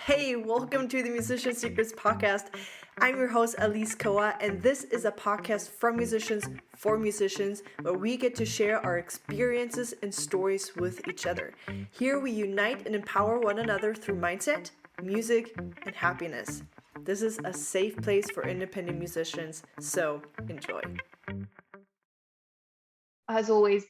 Hey, welcome to the Musician Secrets podcast. I'm your host, Alise Koa, and this is a podcast from musicians for musicians where we get to share our experiences and stories with each other. Here we unite and empower one another through mindset, music, and happiness. This is a safe place for independent musicians, so enjoy. Has always,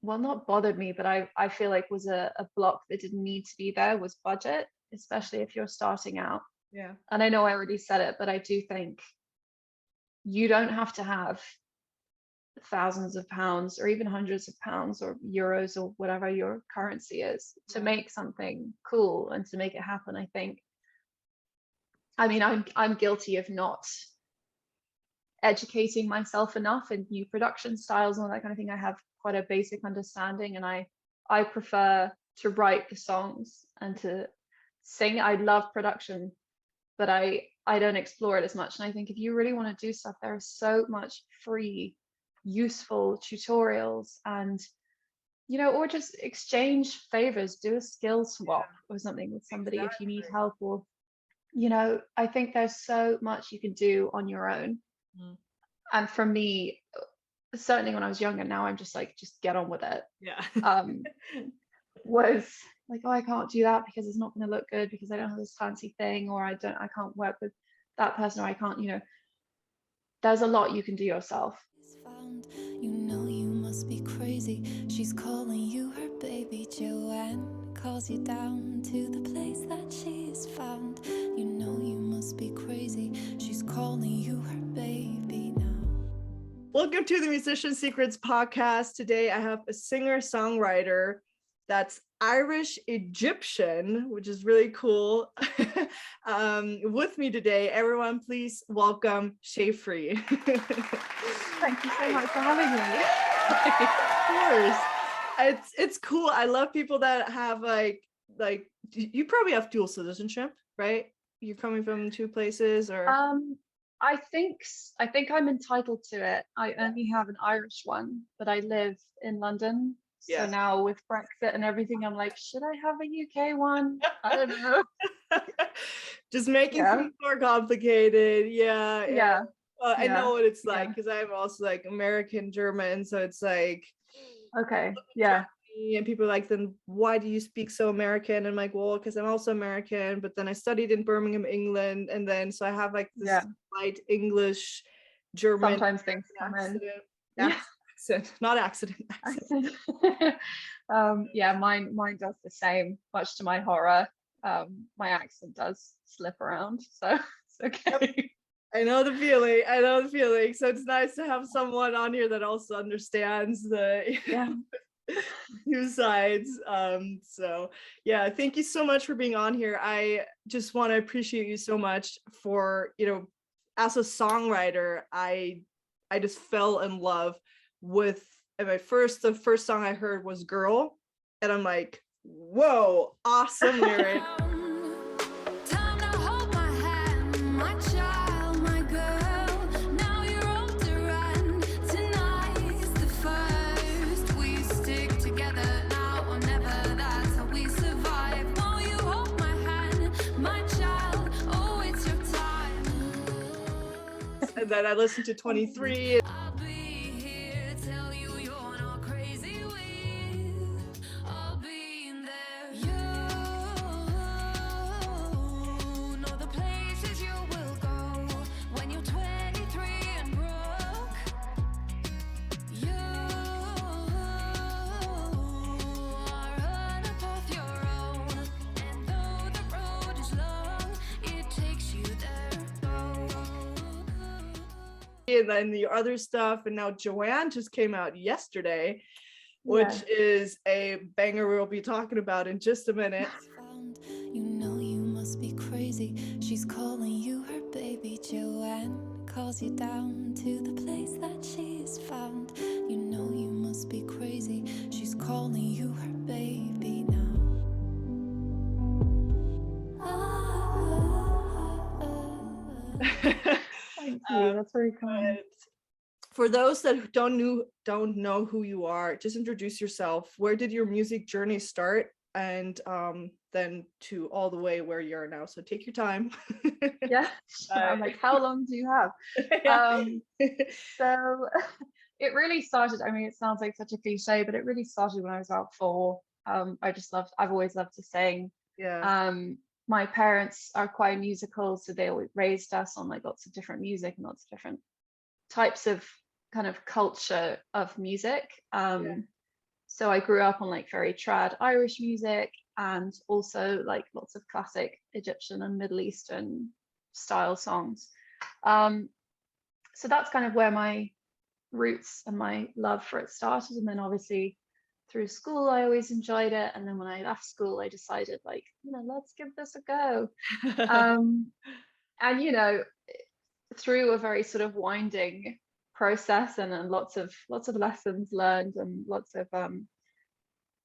well, not bothered me, but I feel like was a block that didn't need to be there was budget, especially if you're starting out. Yeah. And I know I already said it, but I do think you don't have to have thousands of pounds or even hundreds of pounds or euros or whatever your currency is to make something cool and to make it happen. I think, I mean, I'm guilty of not educating myself enough in new production styles and all that kind of thing. I have quite a basic understanding, and I prefer to write the songs and to sing. I love production, but I don't explore it as much. And I think if you really want to do stuff, there is so much free, useful tutorials and, you know, or just exchange favors, do a skill swap or something with somebody if you need help, or, you know, I think there's so much you can do on your own. And for me, certainly when I was younger, now I'm just like, just get on with it. Was like, oh, I can't do that because it's not going to look good because I don't have this fancy thing, or I can't work with that person, or I can't, you know, there's a lot you can do yourself. You know you must be crazy. She's calling you her baby. Joanne calls you down to the place that she's found. You know you must be crazy. She's calling you her baby now. Welcome to the Musician Secrets podcast. Today I have a singer-songwriter that's Irish Egyptian, which is really cool. With me today, everyone, please welcome Shaefri. Thank you so much for having me. Of course, it's cool. I love people that have like you probably have dual citizenship, right? You're coming from two places, or I think I'm entitled to it. I only have an Irish one, but I live in London. So now with Brexit and everything, I'm like, should I have a UK one? I don't know. Just making things more complicated. I know what it's like because I'm also like American German, so it's like and people are like, then why do you speak so American? And I'm like, well, because I'm also American, but then I studied in Birmingham, England, and then so I have like this slight English German. Sometimes things come in. Accent, not accident. Accent. Mine does the same, much to my horror. My accent does slip around, so it's okay. I know the feeling. So it's nice to have someone on here that also understands the two sides. So yeah, thank you so much for being on here. I just want to appreciate you so much for, you know, as a songwriter, I just fell in love with the first song I heard was Girl, and I'm like, whoa, awesome lyric. And then I listened to 23. And then the other stuff, and now Joanne just came out yesterday, which is a banger we'll be talking about in just a minute. You know you must be crazy. She's calling you her baby. Joanne calls you down to the place that she's found. You know you must be crazy. She's calling you her baby now. Thank you. That's very kind. For those that don't know who you are, just introduce yourself. Where did your music journey start? And than to all the way where you are now. So take your time. Yeah. I'm like, how long do you have? Yeah. So it really started, I mean, it sounds like such a cliche, but it really started when I was about 4. I've always loved to sing. Yeah. My parents are quite musical, so they always raised us on like lots of different music and lots of different types of kind of culture of music. So I grew up on like very trad Irish music, and also like lots of classic Egyptian and Middle Eastern style songs. So that's kind of where my roots and my love for it started. And then obviously through school, I always enjoyed it. And then when I left school, I decided like, let's give this a go. And, through a very sort of winding process, and then lots of lessons learned, and lots of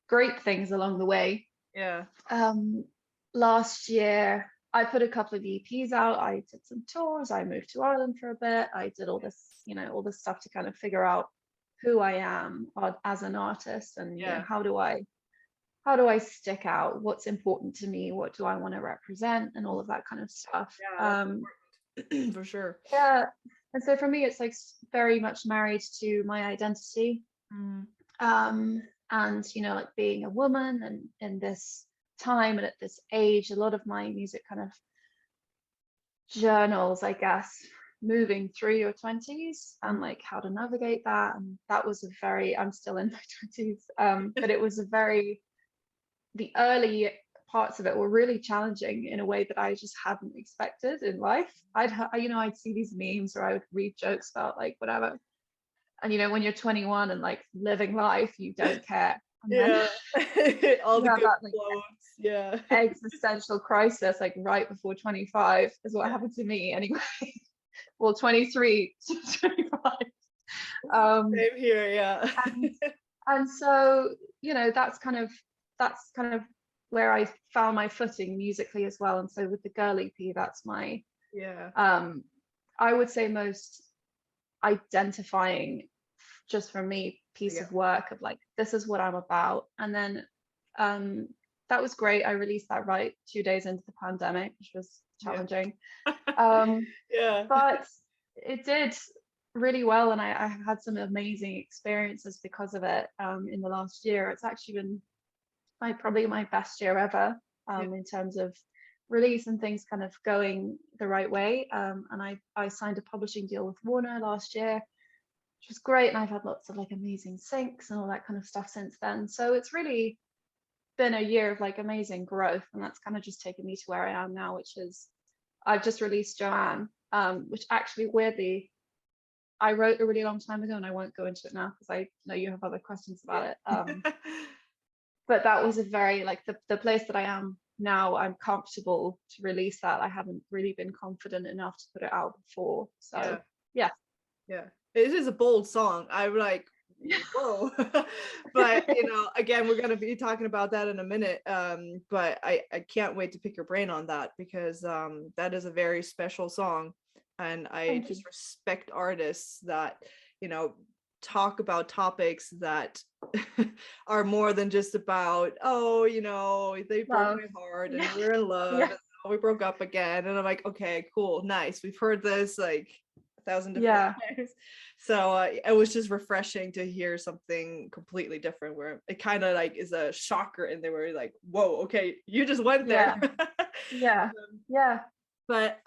great things along the way. Yeah. Last year, I put a couple of EPs out. I did some tours. I moved to Ireland for a bit. I did all this, all this stuff to kind of figure out who I am as an artist, and how do I stick out? What's important to me? What do I want to represent? And all of that kind of stuff. Yeah, for sure. Yeah. And so for me, it's like very much married to my identity. And like being a woman, and in this time and at this age, a lot of my music kind of journals, I guess, moving through your 20s and like how to navigate that. And that was I'm still in my 20s, but it was the early parts of it were really challenging in a way that I just hadn't expected in life. I'd see these memes, or I would read jokes about like whatever. And when you're 21 and like living life, you don't care. And yeah. All the good that, like, quotes. Yeah. existential crisis like right before 25 is what happened to me anyway. Well, 23 to 25. Same here, yeah. and so that's kind of where I found my footing musically as well. And so with the Girl EP, that's my I would say most identifying, just for me, piece of work of like, this is what I'm about. And then that was great. I released that right 2 days into the pandemic, which was challenging. But it did really well, and I had some amazing experiences because of it in the last year. It's actually been probably my best year ever in terms of release and things kind of going the right way. And I signed a publishing deal with Warner last year, which was great. And I've had lots of like amazing syncs and all that kind of stuff since then. So it's really been a year of like amazing growth. And that's kind of just taken me to where I am now, which is I've just released Joanne, which actually weirdly I wrote a really long time ago, and I won't go into it now because I know you have other questions about it. But that was a very like the place that I am now, I'm comfortable to release that. I haven't really been confident enough to put it out before. So yeah. It is a bold song. I'm like, whoa. But again, we're gonna be talking about that in a minute. But I can't wait to pick your brain on that, because that is a very special song. And I just respect artists that talk about topics that are more than just about, they broke my heart and we're in love and we broke up again. And I'm like, okay, cool, nice, we've heard this like 1,000 different times. So it was just refreshing to hear something completely different, where it kind of like is a shocker, and they were like, whoa, okay, you just went there. But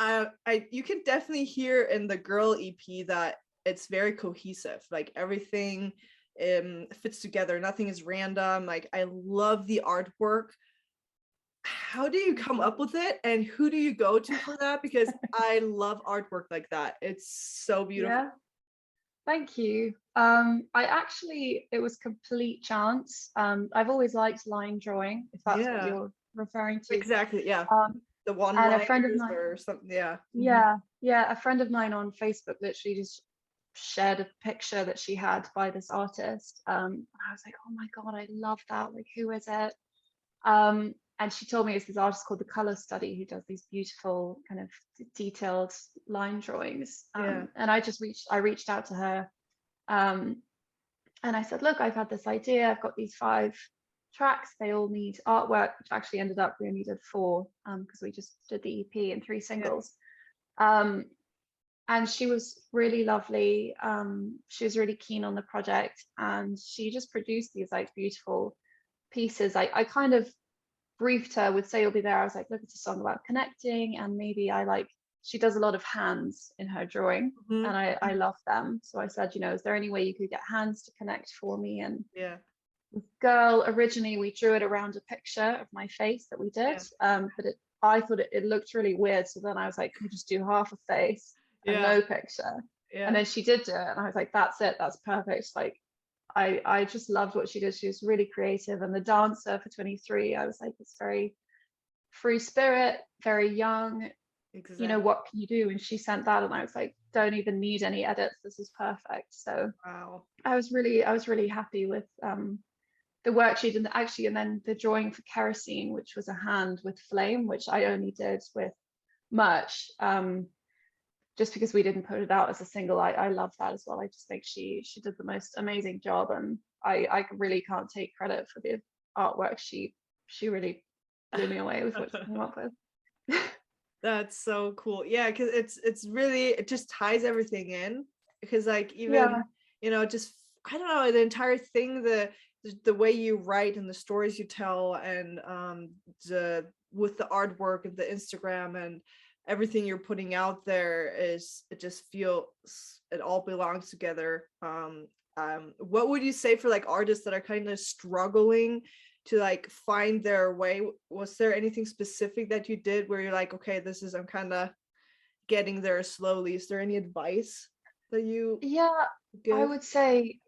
you can definitely hear in the Girl EP that it's very cohesive, like everything fits together, nothing is random. Like I love the artwork. How do you come up with it, and who do you go to for that? Because I love artwork like that. It's so beautiful. Thank you. It was complete chance. I've always liked line drawing, if that's what you're referring to. Exactly, the one and a friend of mine, or something. A friend of mine on Facebook literally just shared a picture that she had by this artist. I was like, oh my god, I love that, like who is it? And she told me it's this artist called The Color Study, who does these beautiful kind of detailed line drawings. And I reached out to her, and I said, look, I've had this idea, I've got these 5 tracks, they all need artwork, which actually ended up we only did 4 because we just did the EP and 3 singles. And she was really lovely. She was really keen on the project, and she just produced these like beautiful pieces. I kind of briefed her with Say You'll Be There. I was like, look, it's a song about connecting, and maybe she does a lot of hands in her drawing, and I love them. So I said, is there any way you could get hands to connect for me? And girl, originally we drew it around a picture of my face that we did, but I thought it looked really weird. So then I was like, can you just do half a face and no picture? And then she did do it, and I was like, that's it, that's perfect. Like I just loved what she did. She was really creative. And the dancer for 23, I was like, it's very free spirit, very young. Exactly. What can you do? And she sent that, and I was like, don't even need any edits, this is perfect. So wow, I was really happy with the worksheet, and then the drawing for Kerosene, which was a hand with flame, which I only did with merch, just because we didn't put it out as a single. I love that as well. I just think she did the most amazing job, and I really can't take credit for the artwork. She really blew me away with what she came up with. That's so cool. Yeah, because it's really, it just ties everything in, because like even just I don't know, the entire thing, the way you write and the stories you tell, and with the artwork and the Instagram and everything you're putting out there, it just feels it all belongs together. What would you say for like artists that are kind of struggling to like find their way? Was there anything specific that you did where you're like, okay, I'm kind of getting there slowly? Is there any advice that you give? I would say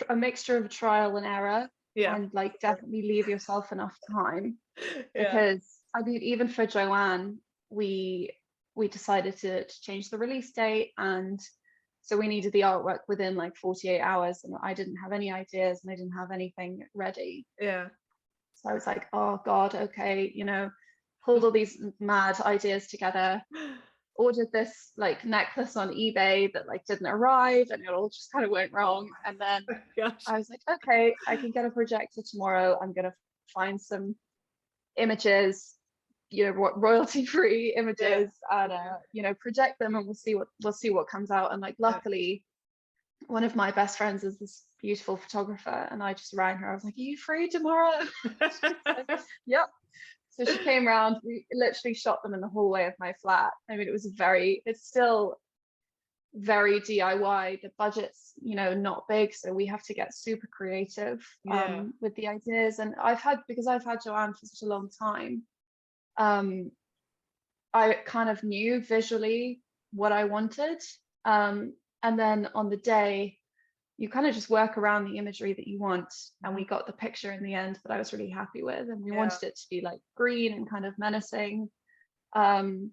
a mixture of trial and error, and like definitely leave yourself enough time, because I mean, even for Joanne, we decided to change the release date, and so we needed the artwork within like 48 hours, and I didn't have any ideas and I didn't have anything ready. So I was like, oh God, okay, pulled all these mad ideas together, ordered this like necklace on eBay that like didn't arrive, and it all just kind of went wrong. And then I was like, okay, I can get a projector tomorrow. I'm gonna find some images, royalty free images, and project them, and we'll see what comes out. And like luckily one of my best friends is this beautiful photographer, and I just rang her. I was like, are you free tomorrow? Like, yep. So she came around. We literally shot them in the hallway of my flat. I mean, it's still very DIY. The budget's, not big, so we have to get super creative with the ideas. And because I've had Joanne for such a long time, I kind of knew visually what I wanted. And then on the day, you kind of just work around the imagery that you want. And we got the picture in the end that I was really happy with. And we wanted it to be like green and kind of menacing. And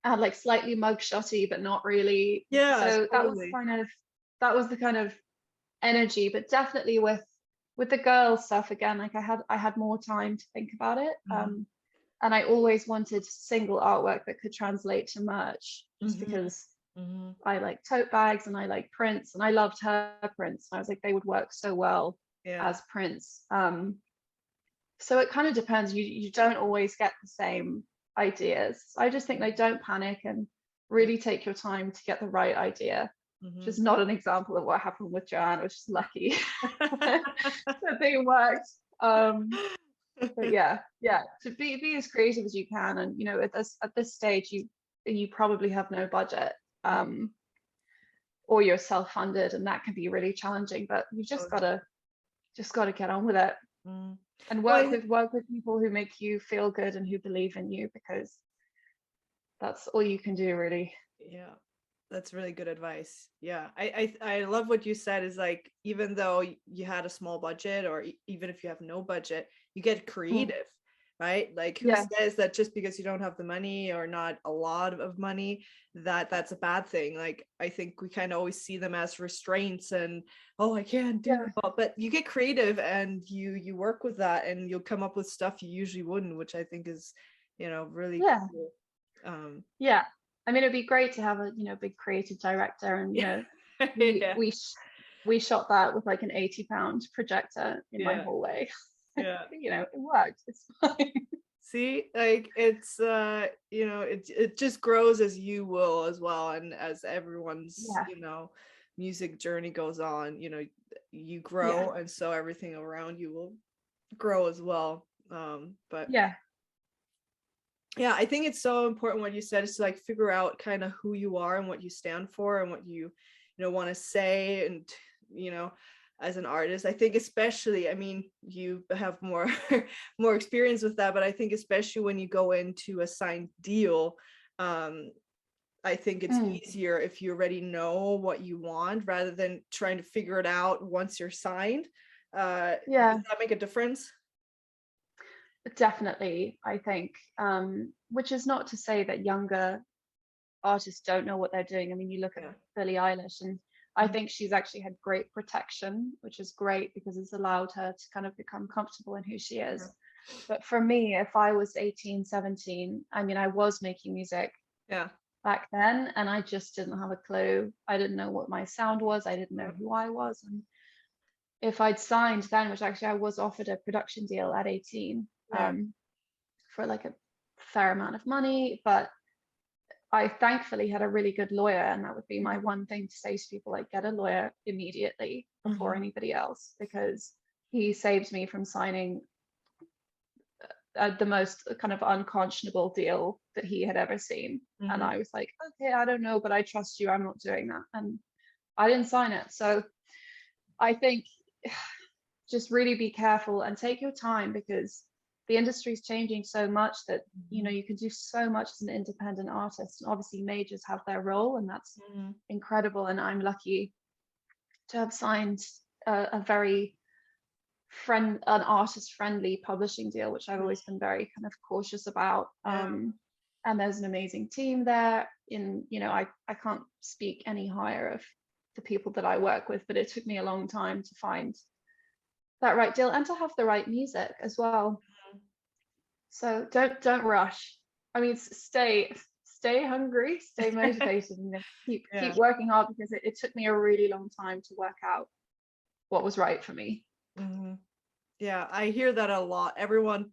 like slightly mugshotty, but not really. So totally. that was the kind of energy, but definitely with the girl stuff, again, like I had more time to think about it. And I always wanted single artwork that could translate to merch, just because I like tote bags and I like prints, and I loved her prints. I was like, they would work so well as prints. So it kind of depends. You don't always get the same ideas. I just think, like, don't panic and really take your time to get the right idea. Which is not an example of what happened with Joanne. I was just lucky that they worked. But yeah, to be as creative as you can. And at this stage, you probably have no budget, or you're self-funded, and that can be really challenging. But you just gotta get on with it, and work with people who make you feel good and who believe in you, because that's all you can do, really. Yeah, that's really good advice. Yeah, I love what you said, is like, even though you had a small budget, or even if you have no budget, you get creative, right? Like, who says that just because you don't have the money, or not a lot of money, that's a bad thing? Like, I think we kind of always see them as restraints, and I can't do it. But you get creative, and you work with that, and you'll come up with stuff you usually wouldn't, which I think is really cool. I mean, it'd be great to have a big creative director, and we shot that with like an 80-pound projector in my Yeah. hallway. Yeah. You know, it worked. It's fine. See, like it's you know, it just grows as you will as well, and as everyone's Yeah. you know, music journey goes on, you know, you grow, and so everything around you will grow as well. But Yeah. yeah, I think it's so important what you said is to like figure out kind of who you are and what you stand for and what you know want to say, and you know, as an artist, I think especially, I mean, you have more more experience with that, but I think especially when you go into a signed deal, I think it's easier if you already know what you want rather than trying to figure it out once you're signed. Does that make a difference? Definitely, I think, which is not to say that younger artists don't know what they're doing. I mean, you look at Billie Eilish, and I think she's actually had great protection, which is great because it's allowed her to kind of become comfortable in who she is. But for me, if I was 18, 17, I mean, I was making music back then, and I just didn't have a clue. I didn't know what my sound was. I didn't know who I was. And if I'd signed then, which actually I was offered a production deal at 18, for like a fair amount of money, but I thankfully had a really good lawyer, and that would be my one thing to say to people, like, get a lawyer immediately before anybody else, because he saved me from signing the most kind of unconscionable deal that he had ever seen. And I was like, okay, I don't know, but I trust you, I'm not doing that. And I didn't sign it. So I think just really be careful and take your time, because the industry is changing so much that you know you can do so much as an independent artist, and obviously majors have their role, and that's incredible. And I'm lucky to have signed a very an artist friendly publishing deal, which I've always been very kind of cautious about. And there's an amazing team there. In, you know, I can't speak any higher of the people that I work with, but it took me a long time to find that right deal and to have the right music as well. So don't rush. I mean, stay hungry, stay motivated, and keep working hard, because it took me a really long time to work out what was right for me. Yeah, I hear that a lot. Everyone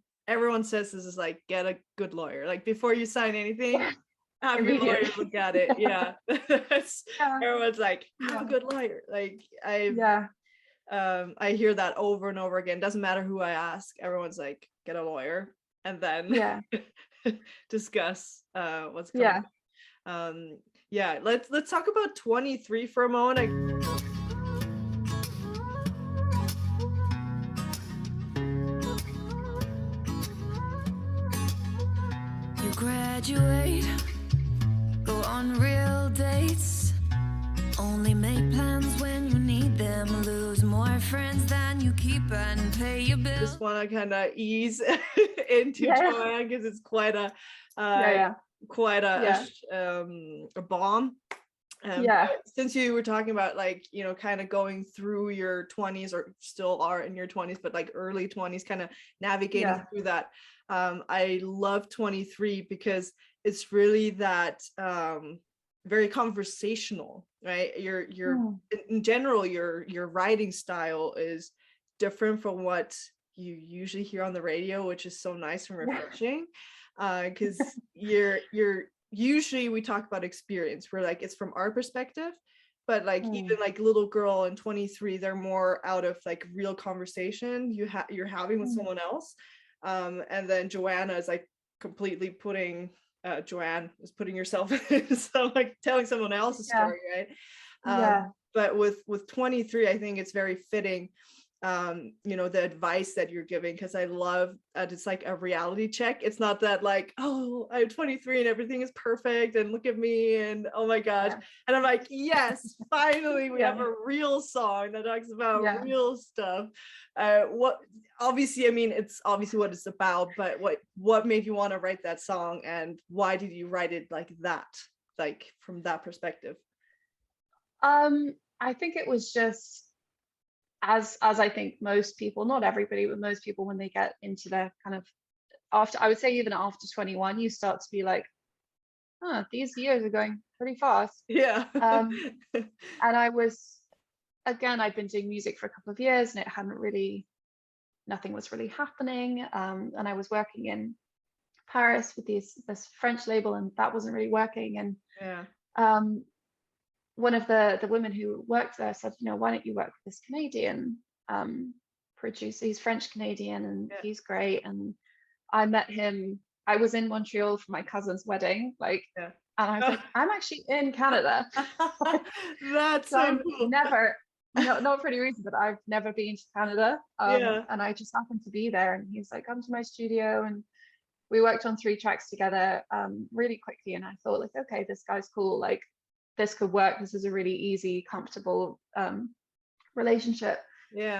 says this is like, get a good lawyer. Like before you sign anything, have your lawyer look at it. Everyone's like, have a good lawyer. Like I hear that over and over again. Doesn't matter who I ask. Everyone's like, get a lawyer, and then discuss what's going on. Let's talk about 23 for a moment. You graduate, go on real dates, only make plans when you need them, lose more friends than you keep, and pay your bills. Just want to kind of ease into Joanne, because it's quite a bomb. Since you were talking about, like, you know, kind of going through your 20s, or still are in your 20s, but like early 20s, kind of navigating through that. I love 23 because it's really that very conversational, right? In general, your writing style is different from what you usually hear on the radio, which is so nice and refreshing. Because you're usually, we talk about experience, where like it's from our perspective, but like even like Little Girl and 23, they're more out of like real conversation you're having with someone else. And then Joanna is like completely putting Joanne is putting yourself in, so like telling someone else's story, right? But with 23, I think it's very fitting, you know, the advice that you're giving, because I love that it's like a reality check. It's not that like, oh, I'm 23 and everything is perfect and look at me and oh my gosh. And I'm like, yes, finally we have a real song that talks about real stuff. What obviously, I mean, it's obviously what it's about, but what made you want to write that song, and why did you write it like that, like from that perspective? I think it was just, as I think most people, not everybody, but most people, when they get into their kind of, after, I would say even after 21, you start to be like, these years are going pretty fast. And I was again, I'd been doing music for a couple of years and it hadn't really, nothing was really happening. And I was working in Paris with this French label, and that wasn't really working. And one of the women who worked there said, you know, why don't you work with this Canadian producer? He's French Canadian and he's great. And I met him. I was in Montreal for my cousin's wedding, like, and I was like, I'm actually in Canada. That's so cool. Never, not for any reason, but I've never been to Canada. And I just happened to be there, and he was like, come to my studio, and we worked on 3 tracks together really quickly. And I thought, like, okay, this guy's cool, like this could work. This is a really easy, comfortable relationship.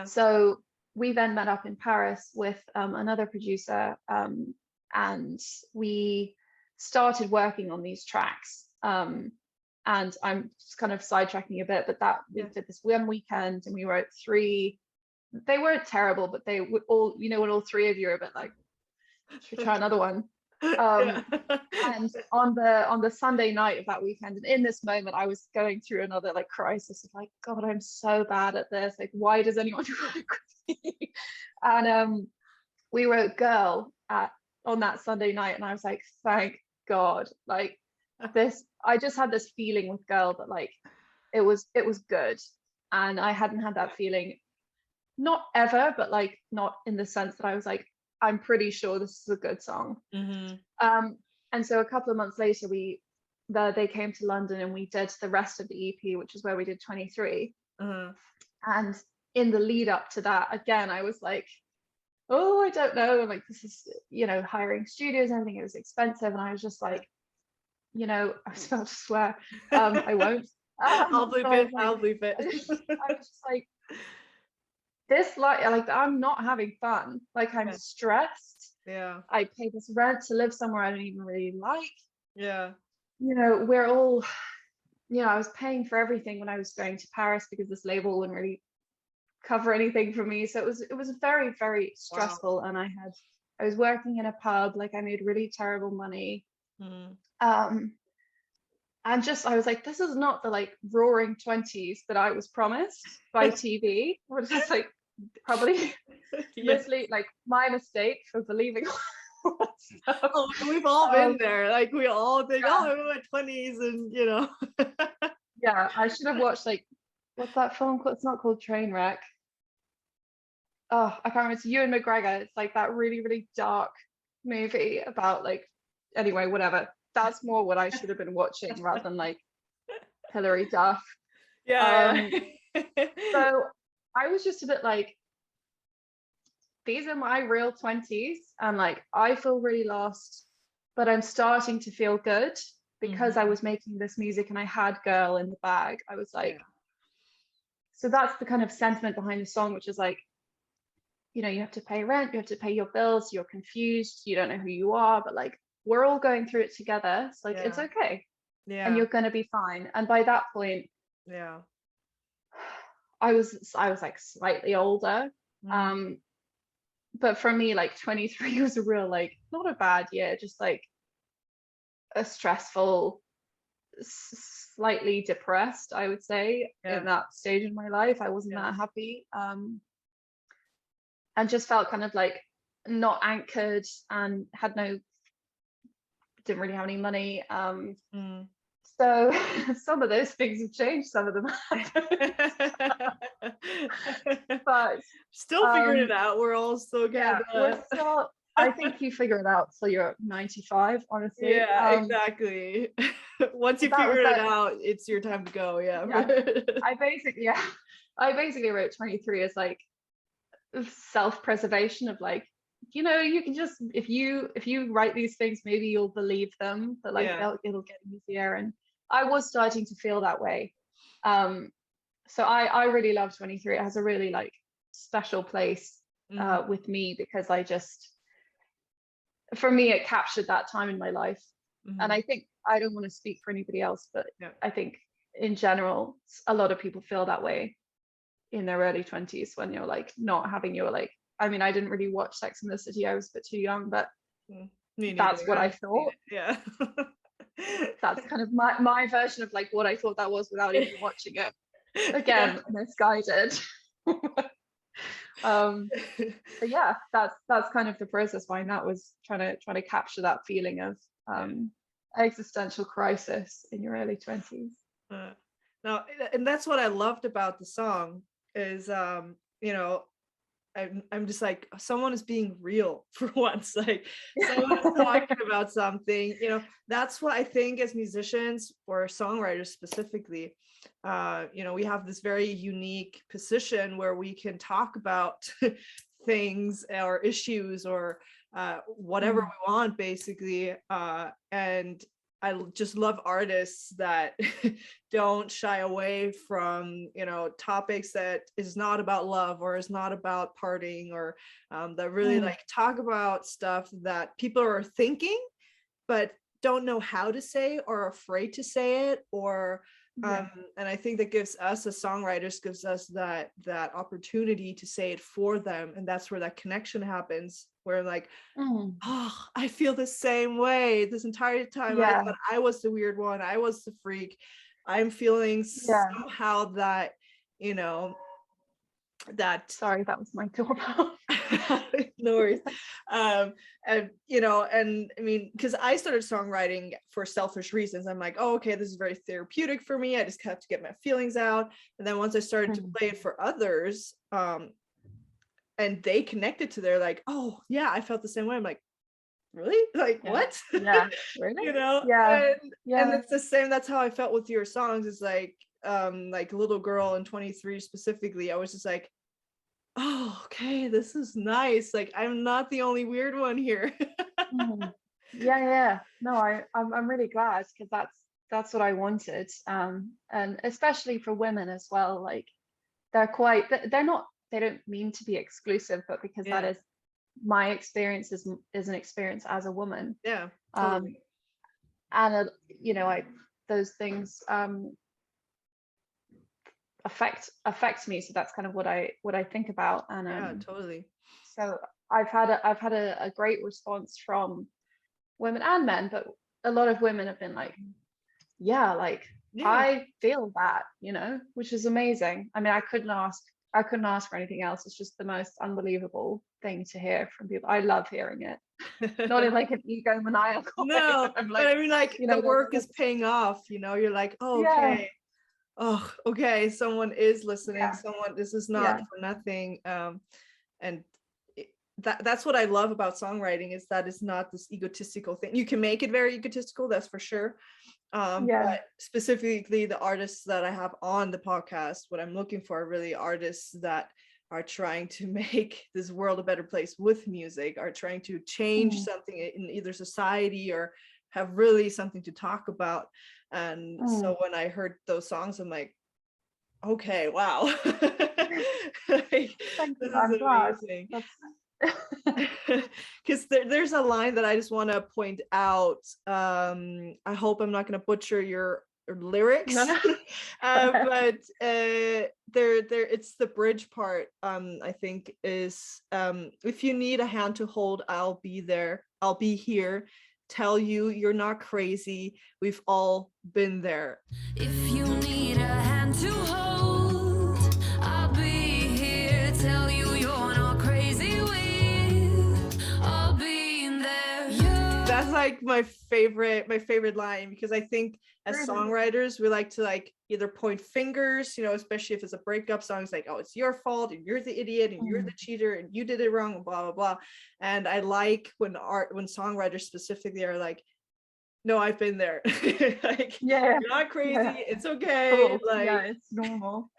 So we then met up in Paris with another producer, and we started working on these tracks. And I'm just kind of sidetracking a bit, but that we did this one weekend and we wrote 3. They weren't terrible, but they would all, you know, when all 3 of you are a bit like, should we try another one? And on the Sunday night of that weekend, and in this moment, I was going through another like crisis of like, God, I'm so bad at this. Like, why does anyone work with me? And we wrote Girl on that Sunday night, and I was like, thank God, like this. I just had this feeling with Girl that like it was good, and I hadn't had that feeling, not ever, but like not in the sense that I was like, I'm pretty sure this is a good song. And so a couple of months later, they came to London and we did the rest of the EP, which is where we did 23. And in the lead up to that, again, I was like, oh, I don't know. Like, this is, you know, hiring studios and everything, it was expensive. And I was just like, you know, I was about to swear. I won't. I'll bleep it. I was just like, this, like I'm not having fun. Like, I'm stressed. I pay this rent to live somewhere I don't even really like. You know, we're all, you know, I was paying for everything when I was going to Paris because this label wouldn't really cover anything for me. So it was very, very stressful. And I was working in a pub, like I made really terrible money. And just, I was like, this is not the like roaring 20s that I was promised by TV. Which is like probably mostly like my mistake for believing all that stuff. Oh, we've all been there. Like, we all think, oh, I'm in my 20s, and you know. I should have watched, like, what's that film called? It's not called Trainwreck. Oh, I can't remember. It's Ewan McGregor. It's like that really, really dark movie about like, anyway, whatever. That's more what I should have been watching rather than like Hilary Duff. So I was just a bit like, these are my real 20s, and like I feel really lost, but I'm starting to feel good because I was making this music and I had Girl in the bag. I was like, so that's the kind of sentiment behind the song, which is like, you know, you have to pay rent, you have to pay your bills, you're confused, you don't know who you are, but like we're all going through it together. So like it's okay. And you're gonna be fine. And by that point, I was like slightly older. But for me, like 23 was a real, like, not a bad year, just like a stressful, slightly depressed, I would say, in that stage in my life. I wasn't that happy. And just felt kind of like not anchored and didn't really have any money. So some of those things have changed, some of them haven't. But still figuring it out. We're all still we're still, I think you figure it out till you're 95, honestly. Exactly. Once you figure it out, it's your time to go. I basically wrote 23 as like self-preservation of like, you know, you can just, if you write these things, maybe you'll believe them, but like it'll get easier. And I was starting to feel that way. So I really love 23. It has a really like special place with me because I just, for me, it captured that time in my life. And I think, I don't want to speak for anybody else, but I think in general, a lot of people feel that way in their early 20s when you're like not having your like, I mean, I didn't really watch Sex and the City. I was a bit too young, but that's what I thought. That's kind of my version of like what I thought that was without even watching it. Again, misguided. But yeah, that's kind of the process behind that, was trying to capture that feeling of existential crisis in your early 20s. Now, and that's what I loved about the song is, I'm just like, someone is being real for once, like someone is talking about something, that's what I think as musicians or songwriters specifically, we have this very unique position where we can talk about things or issues or whatever we want, basically. And I just love artists that don't shy away from, topics that is not about love or is not about partying, or that really like talk about stuff that people are thinking, but don't know how to say or are afraid to say it, or and I think that gives us as songwriters, gives us that opportunity to say it for them. And that's where that connection happens, where I'm like, oh, I feel the same way this entire time. I thought I was the weird one, I was the freak. I'm feeling somehow that, that sorry, that was my doorbell. No worries. And I mean, because I started songwriting for selfish reasons. I'm like, oh, okay, this is very therapeutic for me, I just have to get my feelings out. And then once I started to play it for others, and they connected to, their like, oh yeah, I felt the same way. I'm like, really? Like what? Really? And it's the same, that's how I felt with your songs. Is like Little Girl and 23 specifically, I was just like, oh, okay, this is nice, like I'm not the only weird one here. No, I'm really glad, because that's what I wanted, and especially for women as well. Like they don't mean to be exclusive, but because that is my experience, is an experience as a woman. Totally. And those things affect me, so that's kind of what I think about. And totally. So I've had a great response from women and men, but a lot of women have been like, I feel that, which is amazing. I mean, I couldn't ask for anything else. It's just the most unbelievable thing to hear from people. I love hearing it. Not in like an egomaniacal no way. But I mean, like, the work is paying off, you're like, oh, okay. Oh, okay, someone is listening. This is not for nothing. And that's what I love about songwriting, is that it's not this egotistical thing. You can make it very egotistical, that's for sure. But specifically the artists that I have on the podcast, what I'm looking for are really artists that are trying to make this world a better place with music, are trying to change something in either society, or have really something to talk about. And so when I heard those songs, I'm like, okay, wow. Like, thank you. I'm glad. Because there's a line that I just want to point out. I hope I'm not going to butcher your lyrics. No. But it's the bridge part, I think, is if you need a hand to hold, I'll be there, I'll be here, tell you you're not crazy, we've all been there. If you need a hand to hold, I'll be here, tell you you're not crazy, we've all been there. That's like my favorite line, because I think as songwriters, we like to like either point fingers, especially if it's a breakup song. It's like, oh, it's your fault, and you're the idiot, and you're the cheater, and you did it wrong, and blah blah blah. And I like when songwriters specifically are like, no, I've been there. Like, you're not crazy, it's okay. Cool. Like, it's normal.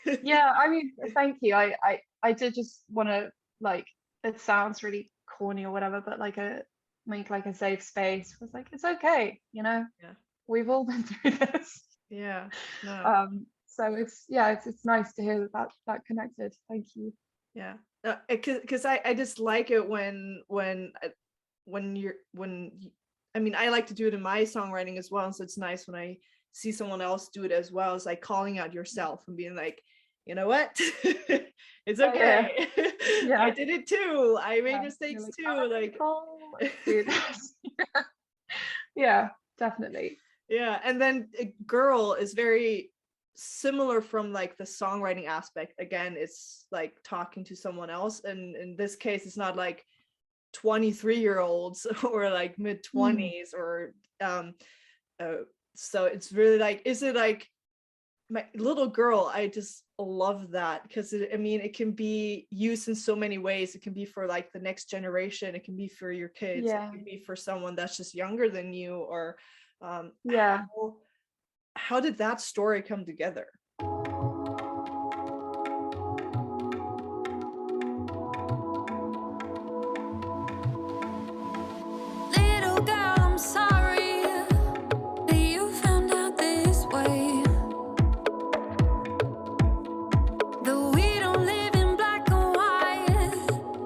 I mean, thank you. I did just want to, like, it sounds really corny or whatever, but like make like a safe space. Was like, it's okay, we've all been through this. So it's nice to hear that connected. Thank you. Because I just like it when I mean, I like to do it in my songwriting as well, so it's nice when I see someone else do it as well. It's like calling out yourself and being like, you know what, it's okay. I did it too, I made mistakes too, like yeah, definitely. And then Girl is very similar from like the songwriting aspect. Again, it's like talking to someone else, and in this case it's not like 23-year-olds or like mid-20s or so it's really like, is it like my little girl? I just love that, because I mean, it can be used in so many ways. It can be for like the next generation, it can be for your kids, it can be for someone that's just younger than you, or how did that story come together? Little girl, I'm sorry that you found out this way. Though we don't live in black and white,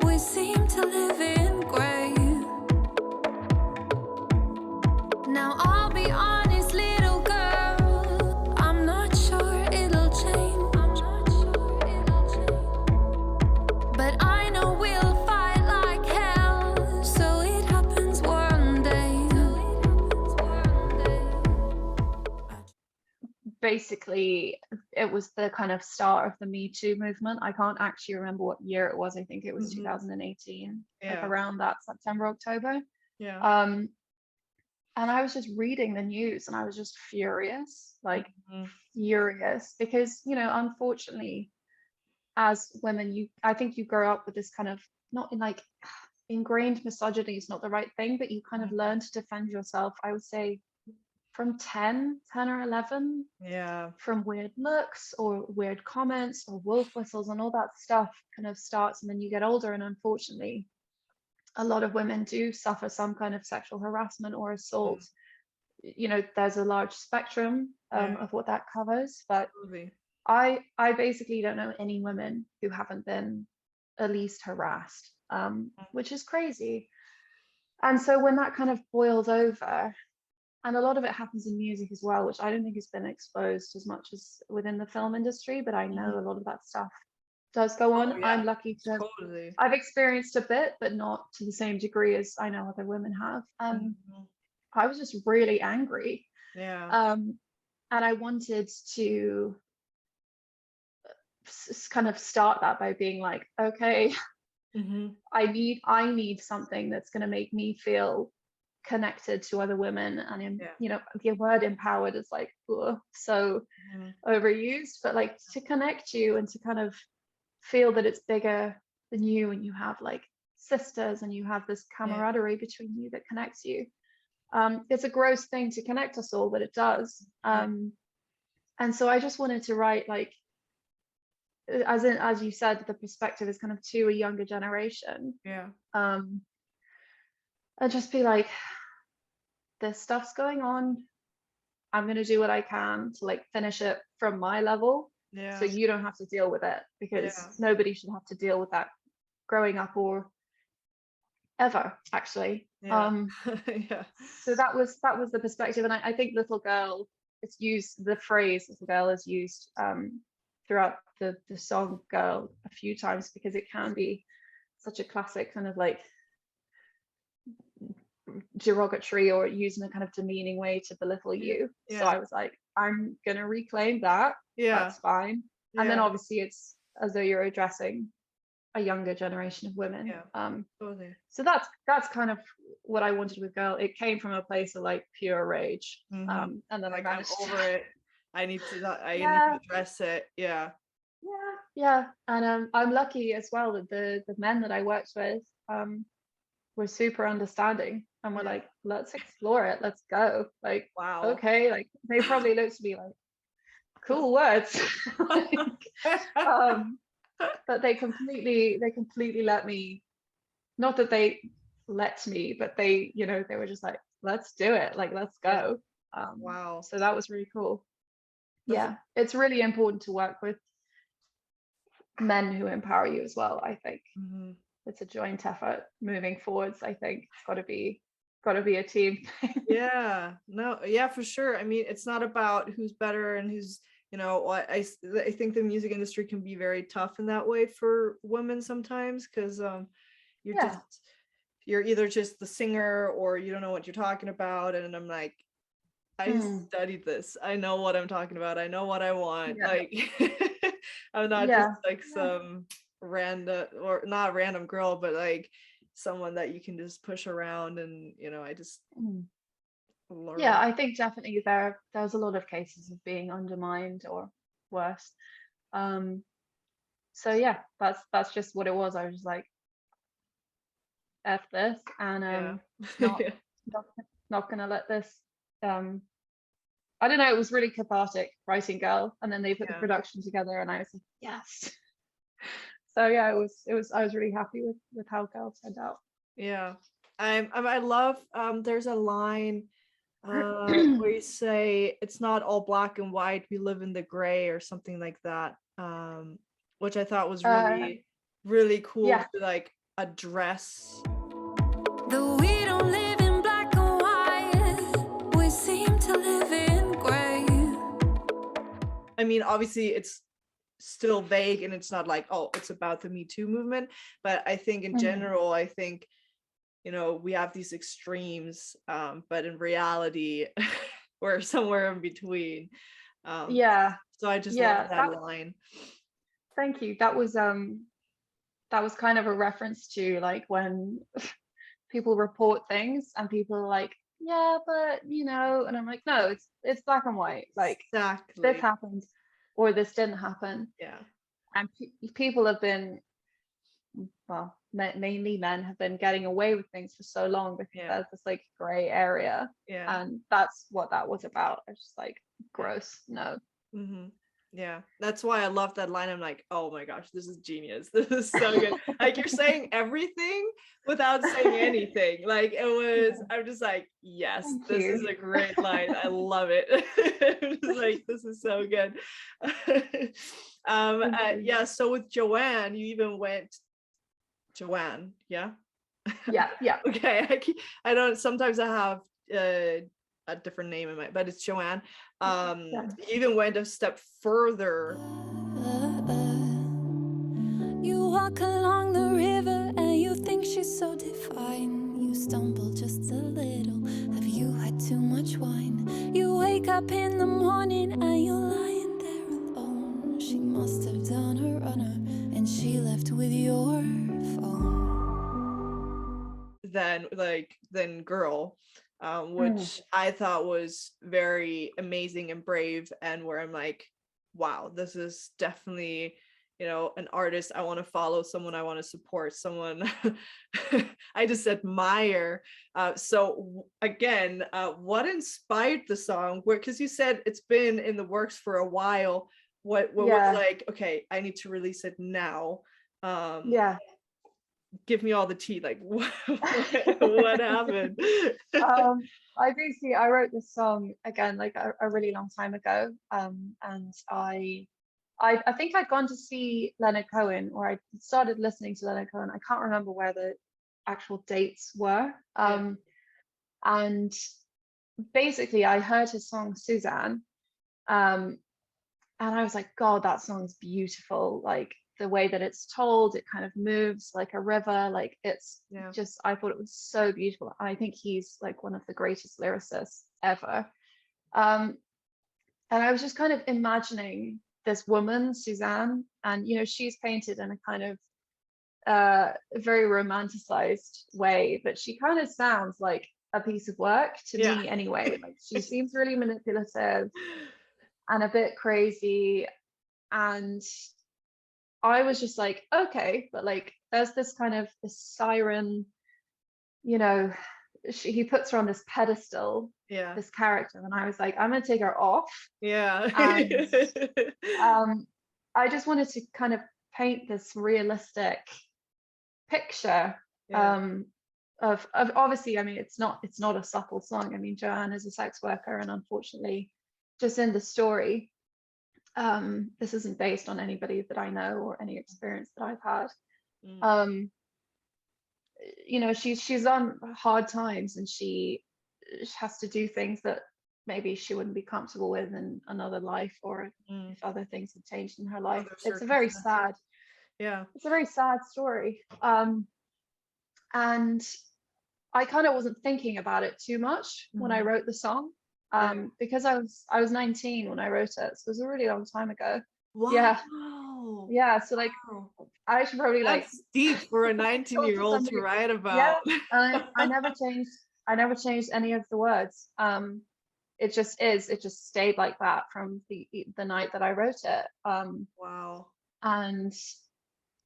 we seem to live in gray. Now I'll be honest, little girl, I'm not sure it'll change. But I know we'll fight like hell, so it happens one day. Basically, it was the kind of start of the Me Too movement. I can't actually remember what year it was. I think it was 2018, like around that September, October. And I was just reading the news and I was just furious, like furious, because, you know, unfortunately, as women, I think you grow up with this kind of, not in like ingrained misogyny is not the right thing, but you kind of learn to defend yourself, I would say, from 10 or 11, from weird looks or weird comments or wolf whistles, and all that stuff kind of starts. And then you get older, and unfortunately a lot of women do suffer some kind of sexual harassment or assault. You know, there's a large spectrum of what that covers, but I basically don't know any women who haven't been at least harassed, which is crazy. And so when that kind of boils over, and a lot of it happens in music as well, which I don't think has been exposed as much as within the film industry, but I know a lot of that stuff does go on. I'm lucky to I've experienced a bit, but not to the same degree as I know other women have. I was just really angry. And I wanted to kind of start that by being like, okay, I need something that's going to make me feel connected to other women. And you know, the word empowered is like so overused, but like to connect you and to kind of feel that it's bigger than you, and you have like sisters and you have this camaraderie between you that connects you. It's a gross thing to connect us all, but it does. And so I just wanted to write, like, as you said, the perspective is kind of to a younger generation. And just be like, this stuff's going on, I'm going to do what I can to like finish it from my level, so you don't have to deal with it, because nobody should have to deal with that growing up or ever, actually. So that was the perspective. And I think little girl, it's used, the phrase little girl is used throughout the song Girl a few times, because it can be such a classic kind of like derogatory or used in a kind of demeaning way to belittle you. So I was like, I'm gonna reclaim that. That's fine. And then obviously it's as though you're addressing a younger generation of women. So that's kind of what I wanted with Girl. It came from a place of like pure rage. And then like, I'm over it. I need to address it. And I'm lucky as well that the men that I worked with were super understanding, and we're like, let's explore it, let's go. Like, wow, okay, like they probably looked to be like, cool words. But they completely let me, not that they let me, but they, you know, they were just like, let's do it, like let's go. Wow, so that was really cool. It's really important to work with men who empower you as well, I think. It's a joint effort moving forwards. I think it's got to be a team thing. For sure. I mean, it's not about who's better and who's, you know, I think the music industry can be very tough in that way for women sometimes, because you're either just the singer or you don't know what you're talking about, and I'm like, I studied this. I know what I'm talking about. I know what I want. Yeah. Like I'm not just like some random, or not random girl, but like someone that you can just push around, and I just learn. Yeah, I think definitely there's a lot of cases of being undermined or worse. So yeah, that's just what it was. I was just like, F this, and not not not gonna let this. I don't know. It was really cathartic writing Girl, and then they put the production together, and I was like, yes. So yeah, it was. I was really happy with how Girl turned out. Yeah, I love. There's a line where you say it's not all black and white. We live in the gray, or something like that. Which I thought was really, really cool to like address. Though we don't live in black and white, we seem to live in gray. I mean, obviously it's still vague, and it's not like, oh, it's about the Me Too movement, but I think in general, I think we have these extremes, but in reality we're somewhere in between. So I just love that line. Thank you. That was kind of a reference to like when people report things and people are like, yeah, but and I'm like, no, it's black and white. Like, exactly, this happened or this didn't happen. Yeah. And people have been, well, mainly men have been getting away with things for so long because there's this like gray area. And that's what that was about. I was just like, gross, no. Yeah, that's why I love that line. I'm like, oh my gosh, this is genius. This is so good. Like, you're saying everything without saying anything. Like, it was, I'm just like, yes, this is a great line. I love it. I'm just like, this is so good. Yeah, so with Joanne, you even went Joanne, yeah? Yeah. Okay, I don't, sometimes I have a different name in my, but it's Joanne. Even went a step further. You walk along the river and you think she's so divine. You stumble just a little. Have you had too much wine? You wake up in the morning and you're lying there alone. She must have done her runner and she left with your phone. Then Girl, which I thought was very amazing and brave, and where I'm like, wow, this is definitely an artist I want to follow, someone I want to support, someone I just admire. So again, what inspired the song? Because you said it's been in the works for a while. What was like, okay, I need to release it now? Give me all the tea. Like, what happened? I wrote this song again like a really long time ago, and I think I'd gone to see Leonard Cohen, or I started listening to Leonard Cohen. I can't remember where the actual dates were. And basically I heard his song Suzanne, and I was like, God, that song's beautiful. Like, the way that it's told, it kind of moves like a river. Like, it's just, I thought it was so beautiful. I think he's like one of the greatest lyricists ever. And I was just kind of imagining this woman, Suzanne, and she's painted in a kind of very romanticized way, but she kind of sounds like a piece of work to me anyway. Like, she seems really manipulative and a bit crazy, and I was just like, okay, but like, there's this kind of this siren, he puts her on this pedestal, this character, and I was like, I'm gonna take her off. And I just wanted to kind of paint this realistic picture of obviously, I mean, it's not a subtle song. I mean, Joanne is a sex worker, and unfortunately, just in the story, this isn't based on anybody that I know or any experience that I've had. She's on hard times, and she has to do things that maybe she wouldn't be comfortable with in another life, or if other things have changed in her life. It's a very sad story. And I kind of wasn't thinking about it too much when I wrote the song. because I was 19 when I wrote it, so it was a really long time ago. Wow. Yeah, so like Wow. I should probably That's deep for a talk to 19-year-old to somebody. write Yeah, about. and I never changed any of the words. It just stayed like that from the night that I wrote it. Wow. And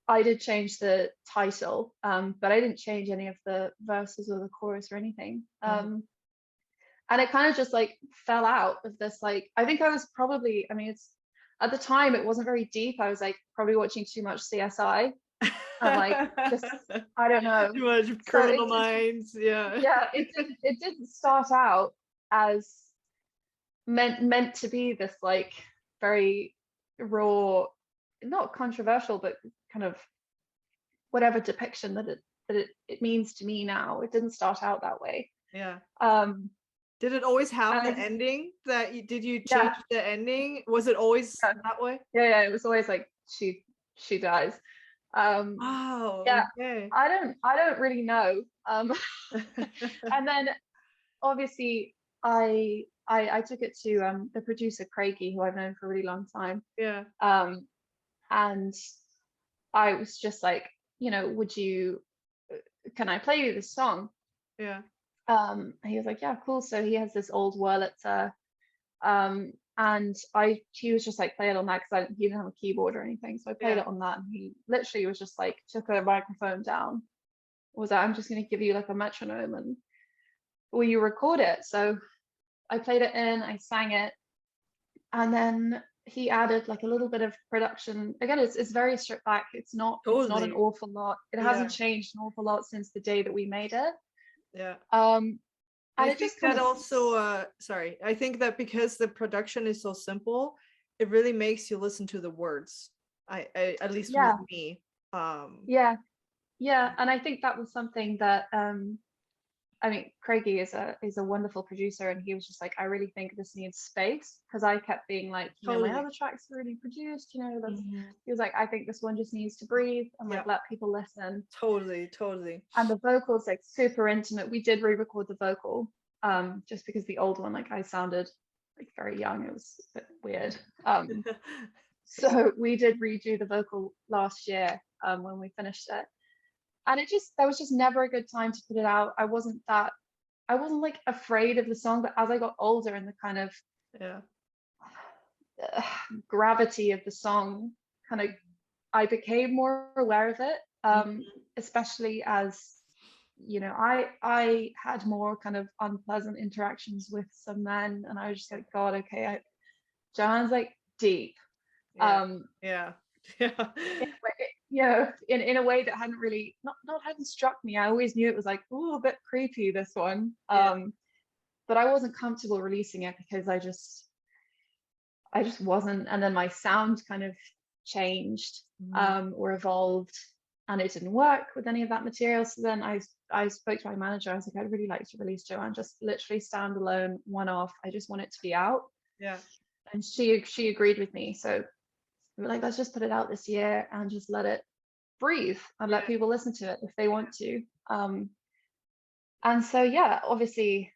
I did change the title, but I didn't change any of the verses or the chorus or anything. And it kind of just like fell out of this, like, I think I was probably, I mean, it's at the time it wasn't very deep. I was like probably watching too much CSI and like just, I don't know. Too much So Criminal Minds. Yeah. yeah, it didn't start out as meant to be this like very raw, not controversial, but kind of whatever depiction that it means to me now. It didn't start out that way. Yeah. Um Did it always have the and ending that did you yeah, change the ending? Was it always yeah, that way? yeah, it was always like she dies. Wow. Yeah, Okay. I don't really know. And then obviously I took it to the producer Craigie, who I've known for a really long time. Yeah. And I was just like, you know, can I play you this song? Yeah. He was like, yeah, cool. So he has this old Wurlitzer, and he was just like, play it on that, because he didn't have a keyboard or anything. So I played it on that, and he literally was just like, took a microphone down, was like, I'm just going to give you like a metronome, and will you record it? So I played it in, I sang it, and then he added like a little bit of production. Again, it's very stripped back. It's not an Totally. awful lot. It hasn't changed an awful lot since the day that we made it. Yeah. And I it think just kind that of also sorry, I think that because the production is so simple, it really makes you listen to the words. I at least with me. yeah, and I think that was something that I mean, Craigie is a wonderful producer, and he was just like, I really think this needs space, because I kept being like, you know, my other tracks are really produced, you know, he was like, I think this one just needs to breathe and like let people listen. Totally. And the vocals like super intimate. We did re-record the vocal, just because the old one, like, I sounded like very young. It was a bit weird. So we did redo the vocal last year, when we finished it. And there was just never a good time to put it out. I wasn't like afraid of the song, but as I got older and the kind of gravity of the song I became more aware of it, especially as, you know, I had more kind of unpleasant interactions with some men, and I was just like, God, okay, Joanne's like deep. You know, in a way that hadn't really hadn't struck me. I always knew it was like, oh, a bit creepy, this one. But I wasn't comfortable releasing it because I just wasn't. And then my sound kind of changed, or evolved, and it didn't work with any of that material. So then I spoke to my manager. I was like, I'd really like to release Joanne, just literally standalone, one off. I just want it to be out. And she agreed with me. So we were like, let's just put it out this year and just let it breathe and let people listen to it if they want to. And so, yeah, obviously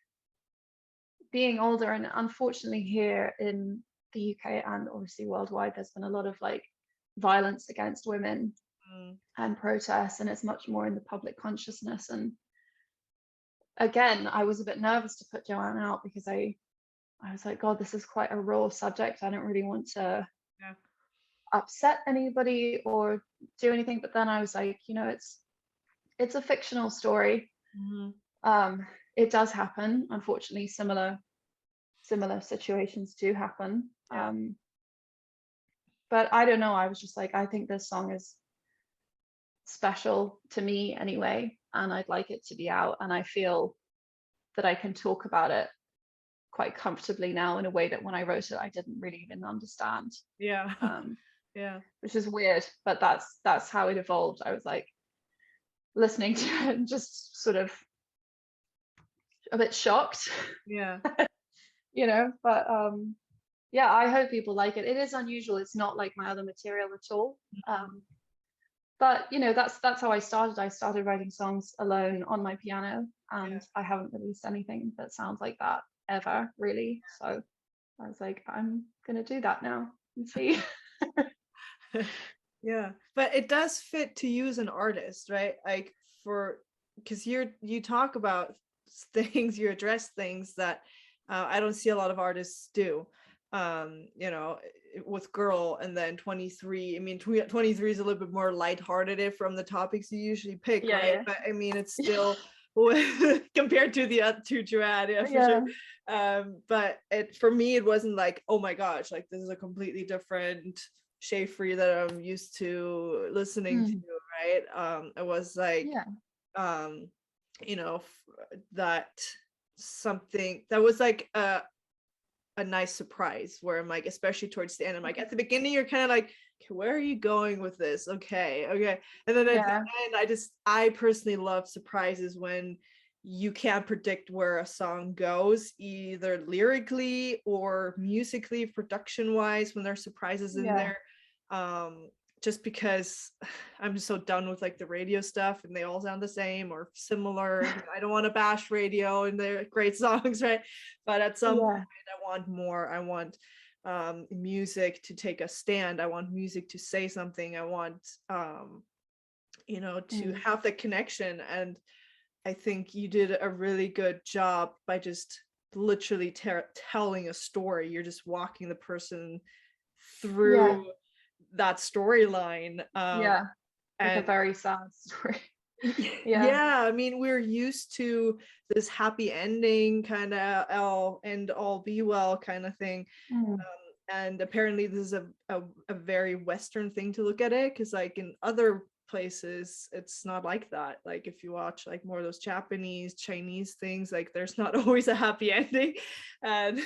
being older, and unfortunately here in the UK and obviously worldwide, there's been a lot of like violence against women and protests, and it's much more in the public consciousness. And again, I was a bit nervous to put Joanne out because I was like, God, this is quite a raw subject. I don't really want to upset anybody or do anything. But then I was like, you know, it's a fictional story. It does happen, unfortunately. Similar situations do happen. But I don't know, I was just like, I think this song is special to me anyway, and I'd like it to be out, and I feel that I can talk about it quite comfortably now in a way that when I wrote it I didn't really even understand. Which is weird, but that's how it evolved. I was like listening to it and just sort of a bit shocked. You know, but yeah, I hope people like it. It is unusual. It's not like my other material at all. But you know, that's how I started. I started writing songs alone on my piano, and I haven't released anything that sounds like that ever, really. So I was like, I'm gonna do that now and see. Yeah, but it does fit to you as an artist, right? Like because you talk about things, you address things that I don't see a lot of artists do. With Girl and then 23. I mean, 23 is a little bit more lighthearted from the topics you usually pick, right? Yeah. But I mean, it's still compared to the other two Joanne, yeah, for sure. But for me, it wasn't like, oh my gosh, like this is a completely different Shaefri that I'm used to listening to, right? It was like, that something that was like a nice surprise where I'm like, especially towards the end, I'm like, at the beginning, you're kind of like, okay, where are you going with this? Okay. And then at the end, I personally love surprises when you can't predict where a song goes, either lyrically or musically, production wise, when there's surprises in there. Just because I'm just so done with like the radio stuff and they all sound the same or similar. I don't want to bash radio and they're great songs, right? But at some point I want more. I want music to take a stand. I want music to say something. I want to have the connection. And I think you did a really good job by just literally telling a story. You're just walking the person through that storyline. Like a very sad story. I mean, we're used to this happy ending kind of end all be well kind of thing. And apparently this is a very Western thing to look at it, because like in other places it's not like that. Like if you watch like more of those Japanese, Chinese things, like there's not always a happy ending. And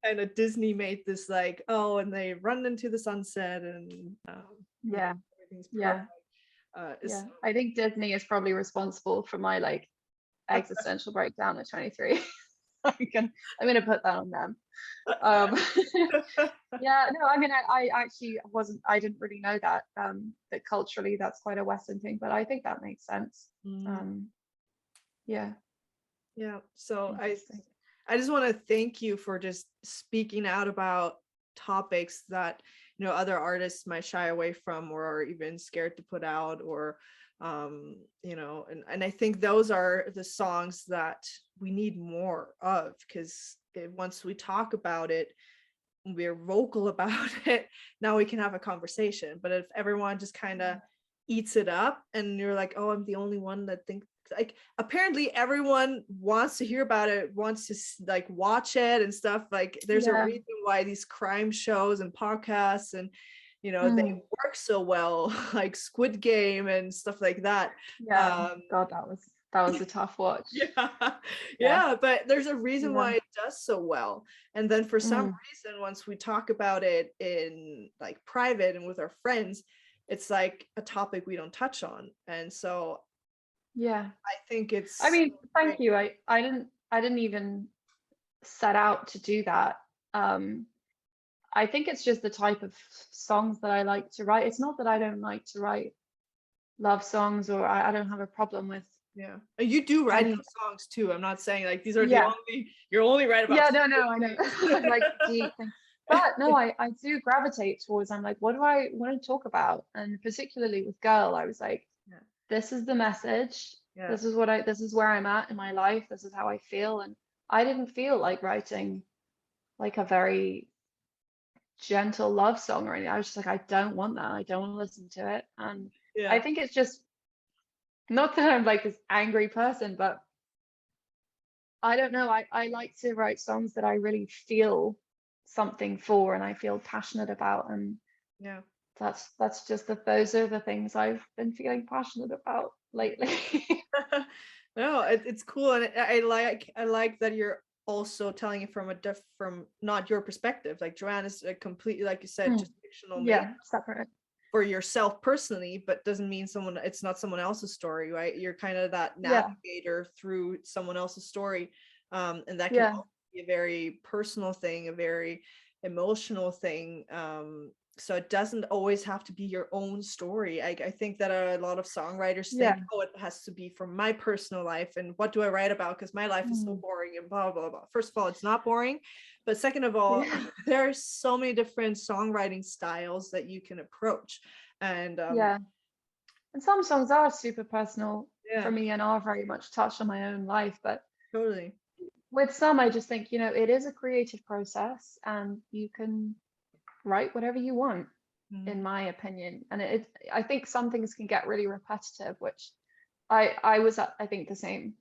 kind of Disney made this like, oh, and they run into the sunset and everything's perfect. I think Disney is probably responsible for my like existential breakdown at 23. I'm gonna put that on them. I mean, I actually I didn't really know that that culturally that's quite a Western thing, but I think that makes sense. So I just want to thank you for just speaking out about topics that other artists might shy away from or are even scared to put out, or and I think those are the songs that we need more of, because once we talk about it, we're vocal about it, now we can have a conversation. But if everyone just kind of eats it up and you're like, oh, I'm the only one that thinks, like, apparently everyone wants to hear about it, wants to like watch it and stuff. Like there's a reason why these crime shows and podcasts and they work so well, like Squid Game and stuff like that. God, that was a tough watch. But there's a reason why it does so well. And then for some reason, once we talk about it in like private and with our friends, it's like a topic we don't touch on. And so I think it's, I mean, thank you. I didn't even set out to do that. I think it's just the type of songs that I like to write. It's not that I don't like to write love songs, or I don't have a problem with. You do write those songs too. I'm not saying like these are the only, you're only right about. No, I know. I'm like deep things. But no, I do gravitate towards, I'm like, what do I want to talk about? And particularly with Girl, I was like, this is the message. This is where I'm at in my life. This is how I feel. And I didn't feel like writing like a very gentle love song or anything. I was just like, I don't want that. I don't want to listen to it. And I think it's just, not that I'm like this angry person, but I don't know. I like to write songs that I really feel something for and I feel passionate about. And that's just those are the things I've been feeling passionate about lately. No, it's cool. And I like that you're also telling it from not your perspective. Like Joanne is a completely, like you said, just fictional, separate for yourself personally, but doesn't mean it's not someone else's story, right? You're kind of that navigator through someone else's story, and that can also be a very personal thing, a very emotional thing, So it doesn't always have to be your own story. I think that a lot of songwriters think, oh, it has to be from my personal life, and what do I write about, because my life is so boring and blah blah blah. First of all, it's not boring, but second of all, there are so many different songwriting styles that you can approach. And and some songs are super personal for me and are very much touched on my own life, but totally, with some I just think, it is a creative process and you can write whatever you want, in my opinion. And I think some things can get really repetitive, which I was at, I think, the same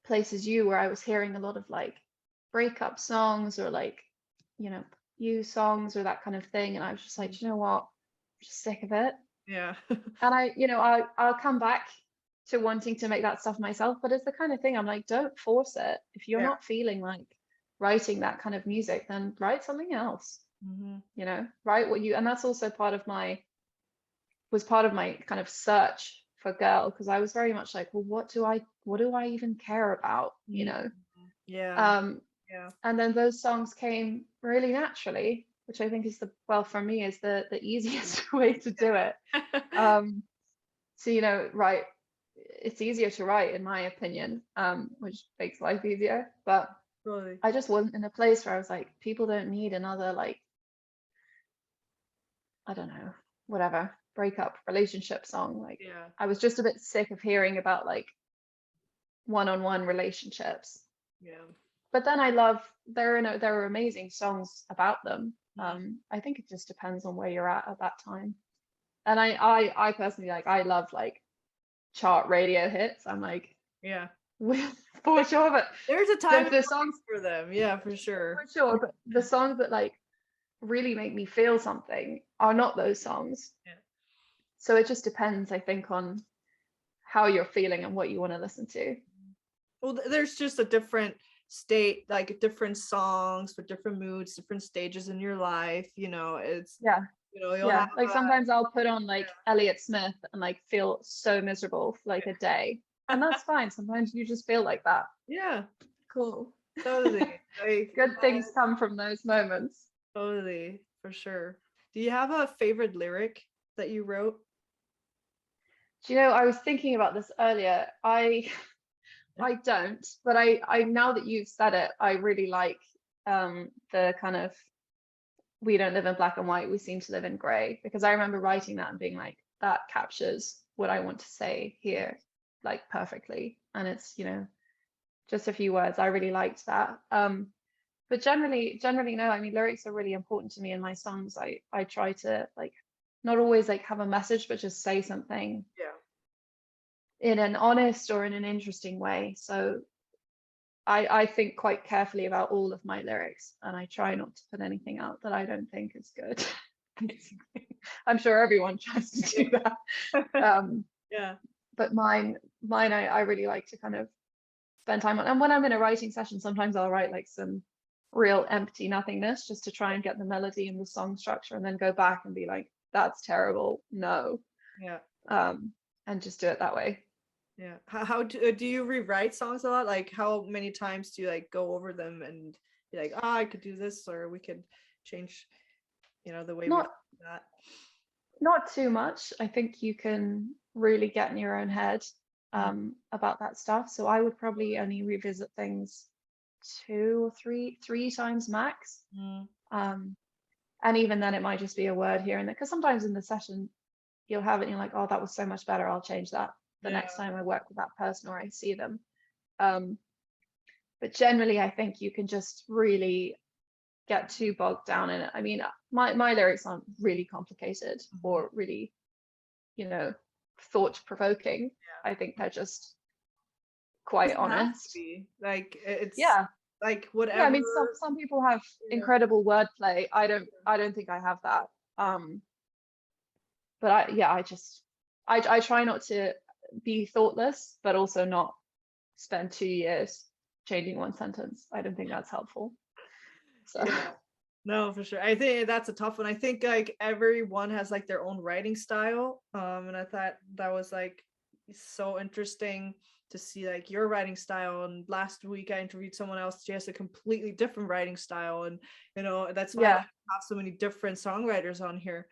place as you, where I was hearing a lot of like breakup songs or like, you songs or that kind of thing, and I was just like, you know what, I'm just sick of it. And I'll come back to wanting to make that stuff myself, but it's the kind of thing I'm like, don't force it. If you're not feeling like writing that kind of music, then write something else. Write what you, and that's also part of my kind of search for girl, because I was very much like, well, what do I even care about, and then those songs came really naturally, which I think is for me is the easiest way to do it. So right, it's easier to write, in my opinion, which makes life easier, but I just wasn't in a place where I was like, people don't need another, like, I don't know, whatever, breakup relationship song. Like, I was just a bit sick of hearing about like one-on-one relationships. But then there are amazing songs about them. I think it just depends on where you're at that time. And I personally, like, I love like chart radio hits. I'm like, for sure, but there's a time the songs for them, for sure, but the songs that like really make me feel something are not those songs. So it just depends, I think, on how you're feeling and what you want to listen to. Well, there's just a different state, like different songs for different moods, different stages in your life, it's you'll have, like sometimes I'll put on like Elliott Smith and like feel so miserable for like a day, and that's fine. Sometimes you just feel like that. Cool. Totally. Like, good things come from those moments. Totally, for sure. Do you have a favorite lyric that you wrote? Do you know, I was thinking about this earlier. I don't, but I now that you've said it, I really like the kind of, we don't live in black and white, we seem to live in gray, because I remember writing that and being like, that captures what I want to say here, like, perfectly. And it's, just a few words. I really liked that. But generally no, I mean, lyrics are really important to me in my songs. I try to, like, not always like have a message, but just say something in an honest or in an interesting way. So I think quite carefully about all of my lyrics, and I try not to put anything out that I don't think is good. I'm sure everyone tries to do that. But mine I really like to kind of spend time on. And when I'm in a writing session, sometimes I'll write like some real empty nothingness just to try and get the melody and the song structure, and then go back and be like, that's terrible, no. And just do it that way. How do you rewrite songs a lot? Like, how many times do you like go over them and be like, I could do this, or we could change the way we do that? Not too much. I think you can really get in your own head about that stuff. So I would probably only revisit things 2 or 3 times max. And even then it might just be a word here and there, because sometimes in the session you'll have it and you're like, oh, that was so much better, I'll change that the next time I work with that person or I see them. But generally I think you can just really get too bogged down in it. I mean, my lyrics aren't really complicated or really thought-provoking. I think they're just quite honest. Like, it's like whatever. Yeah, I mean, some people have incredible wordplay. I don't think I have that. But I try not to be thoughtless, but also not spend 2 years changing one sentence. I don't think that's helpful. So no, for sure. I think that's a tough one. I think like everyone has like their own writing style. And I thought that was like so interesting to see like your writing style. And last week I interviewed someone else, she has a completely different writing style, and that's why I like to have so many different songwriters on here,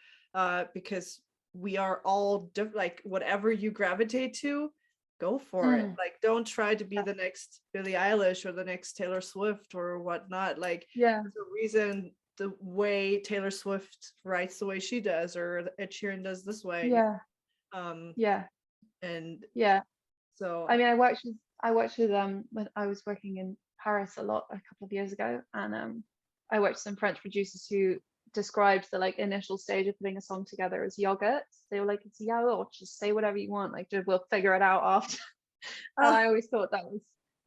because we are all different. Like whatever you gravitate to, go for it. Like don't try to be the next Billie Eilish or the next Taylor Swift or whatnot. Like there's a reason the way Taylor Swift writes the way she does, or Ed Sheeran does this way. And so I mean, I worked with when I was working in Paris a lot a couple of years ago, and I worked with some French producers who described the like initial stage of putting a song together as yogurt. They were like, it's yaourt, just say whatever you want, like we'll figure it out after. And I always thought that was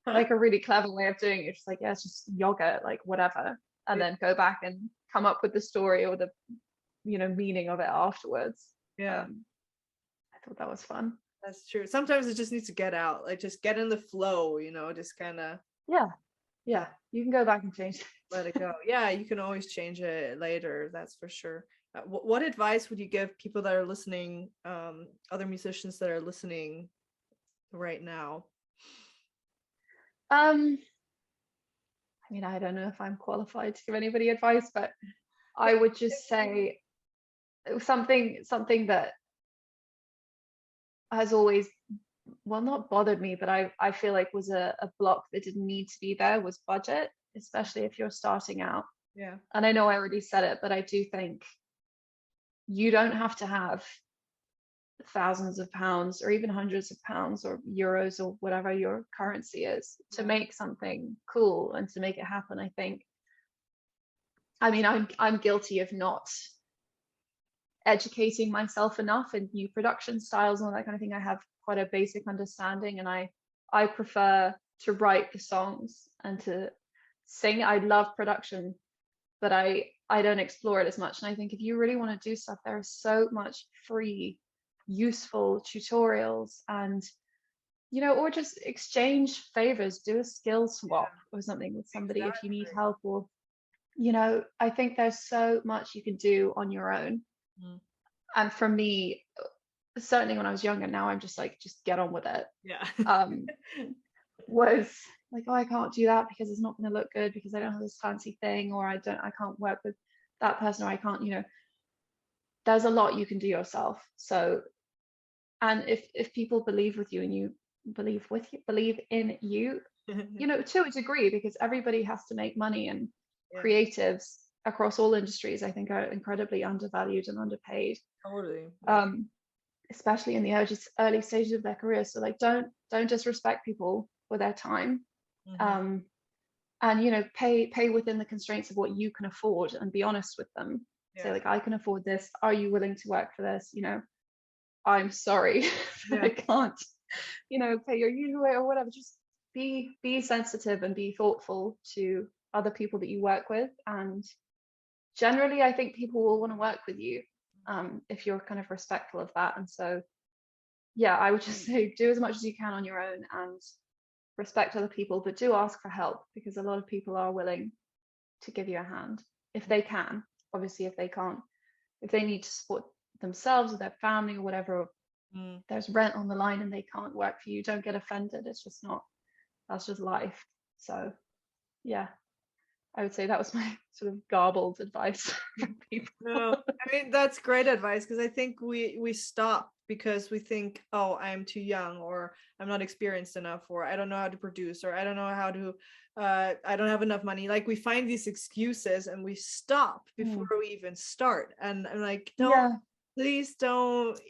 like a really clever way of doing it. Just like, yeah, it's just yogurt, like whatever, and then go back and come up with the story or the meaning of it afterwards. I thought that was fun. That's true. Sometimes it just needs to get out, like just get in the flow, just kind of you can go back and change it. Let it go. Yeah, you can always change it later, that's for sure. What advice would you give people that are listening, other musicians that are listening right now? I mean, I don't know if I'm qualified to give anybody advice, but I would just say something that has always, well, not bothered me, but I feel like was a block that didn't need to be there, was budget, especially if you're starting out. Yeah. And I know I already said it, but I do think you don't have to have thousands of pounds or even hundreds of pounds or euros or whatever your currency is to make something cool and to make it happen. I think, I mean, I'm guilty of not educating myself enough in new production styles and all that kind of thing. I have quite a basic understanding, and I prefer to write the songs and to sing. I love production, but I don't explore it as much. And I think if you really want to do stuff, there is so much free, useful tutorials, and or just exchange favors, do a skill swap or something with somebody if you need help, or I think there's so much you can do on your own. And for me, certainly when I was younger, now I'm just like, just get on with it. Was like, oh, I can't do that because it's not going to look good because I don't have this fancy thing, or I can't work with that person, or I can't, there's a lot you can do yourself. So, and if people believe with you and you believe in you, to a degree, because everybody has to make money, and creatives across all industries, I think, are incredibly undervalued and underpaid. Totally. Especially in the early stages of their career. So like, don't disrespect people for their time. And pay within the constraints of what you can afford, and be honest with them. Say like, I can afford this, are you willing to work for this? I'm sorry I can't pay your usual rate or whatever. Just be sensitive and be thoughtful to other people that you work with, and generally I think people will want to work with you if you're kind of respectful of that. And so I would just say, do as much as you can on your own and respect other people, but do ask for help, because a lot of people are willing to give you a hand if they can. Obviously, if they can't, if they need to support themselves or their family or whatever, there's rent on the line and they can't work for you, don't get offended. It's just not, that's just life. So I would say that was my sort of garbled advice for people. No, I mean, that's great advice, because I think we stop because we think, oh, I'm too young, or I'm not experienced enough, or I don't know how to produce, or I don't know how to, I don't have enough money. Like, we find these excuses and we stop before we even start. And I'm like, please don't,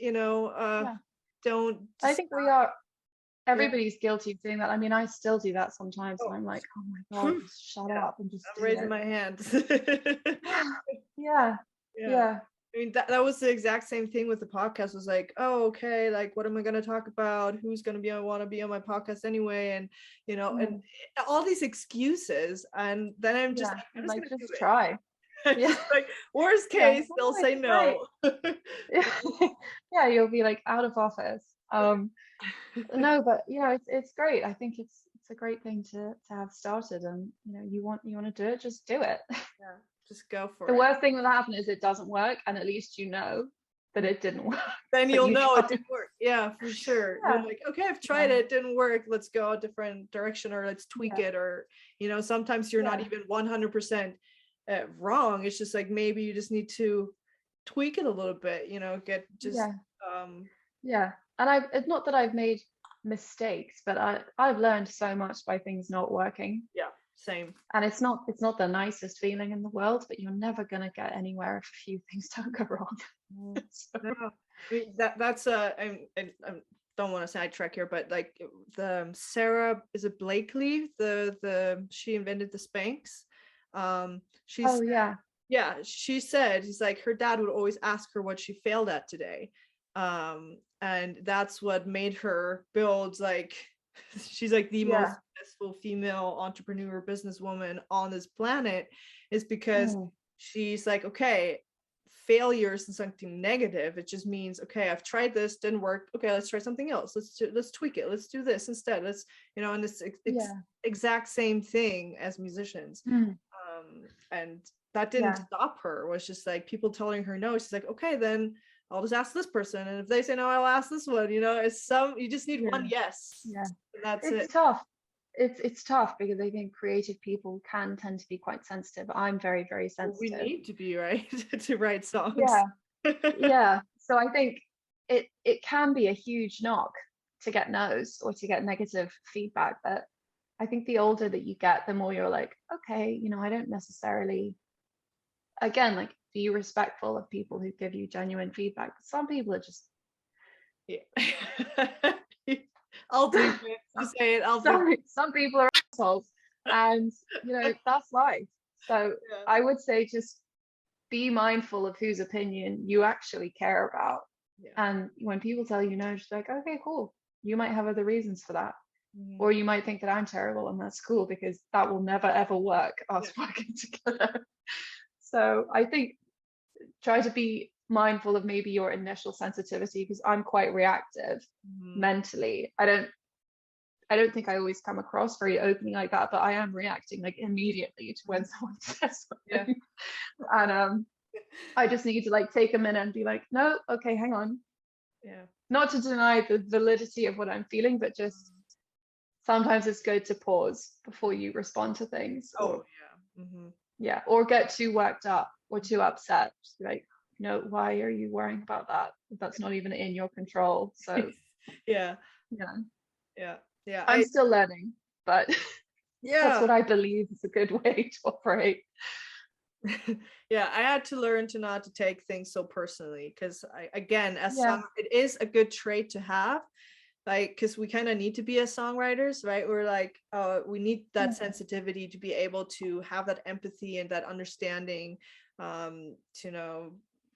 don't. I think we are. Everybody's guilty of doing that. I mean, I still do that sometimes, and I'm like, oh my god, just shut up and just I'm raising my hand. I mean, that was the exact same thing with the podcast. Was like, oh, okay, like, what am I going to talk about? Who's going to want to be on my podcast anyway? And and all these excuses, and then I'm just I'm just going to try. Like, worst case, they'll say no. You'll be like out of office. No, but it's great. I think it's a great thing to have started, and you want to do it, just do it. Just go for it. The worst thing that happen is it doesn't work, and at least that it didn't work. Then but you'll you know it tried. didn't work. Yeah, for sure. Yeah. You're like, okay, I've tried Yeah. it, didn't work. Let's go a different direction, or let's tweak Yeah. it, or sometimes you're not Yeah. even 100% wrong. It's just like maybe you just need to tweak it a little bit. Get just Yeah. Yeah. And it's not that I've made mistakes, but I've learned so much by things not working. yeah, same. And it's not the nicest feeling in the world, but you're never gonna get anywhere if a few things don't go wrong. So, No, I mean, that's I don't want to sidetrack here, but like the Sarah, is it Blakely? The she invented the Spanx. She's oh yeah. yeah, she said he's like her dad would always ask her what she failed at today. And that's what made her build, like she's like the most Yeah. successful female entrepreneur businesswoman on this planet, is because she's like, okay, failure isn't something negative. It just means, okay, I've tried this, didn't work. Okay, let's try something else. Let's tweak it. Let's do this instead. Let's, and it's exact same thing as musicians. And that didn't stop her. It was just like people telling her no. She's like, okay, then I'll just ask this person, and if they say no, I'll ask this one. It's you just need one yes. Yeah, and that's it's it. tough. It's tough because I think creative people can tend to be quite sensitive. I'm very, very sensitive. We need to be, right, to write songs. Yeah. Yeah. So I think it can be a huge knock to get no's or to get negative feedback. But I think the older that you get, the more you're like, okay, I don't necessarily, again, like, be respectful of people who give you genuine feedback. Some people are just, I'll do it. You say it. Some people are assholes, and that's life. So I would say just be mindful of whose opinion you actually care about. And when people tell you no, just like, okay, cool. You might have other reasons for that. Or you might think that I'm terrible, and that's cool, because that will never ever work, us working together. So I think try to be mindful of maybe your initial sensitivity, because I'm quite reactive mentally. I don't think I always come across very openly like that, but I am reacting like immediately to when someone says something. And I just need to like take a minute and be like, no, okay, hang on. Not to deny the validity of what I'm feeling, but just sometimes it's good to pause before you respond to things. Or get too worked up or too upset. Just be like, why are you worrying about that? That's not even in your control. So I'm still learning, but that's what I believe is a good way to operate. I had to learn to not to take things so personally, because it is a good trait to have, like, because we kind of need to be as songwriters, right? We're like, we need that sensitivity to be able to have that empathy and that understanding, to know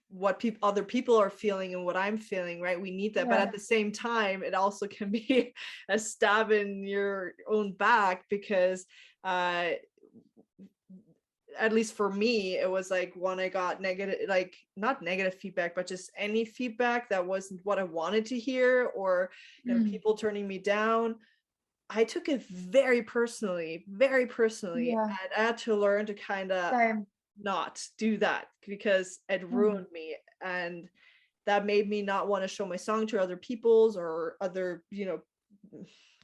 what other people are feeling and what I'm feeling, right? We need that. But at the same time, it also can be a stab in your own back, because at least for me, it was like when I got negative, like not negative feedback, but just any feedback that wasn't what I wanted to hear, or people turning me down, I took it very personally, and I had to learn to kind of not do that, because it ruined me, and that made me not want to show my song to other people's or other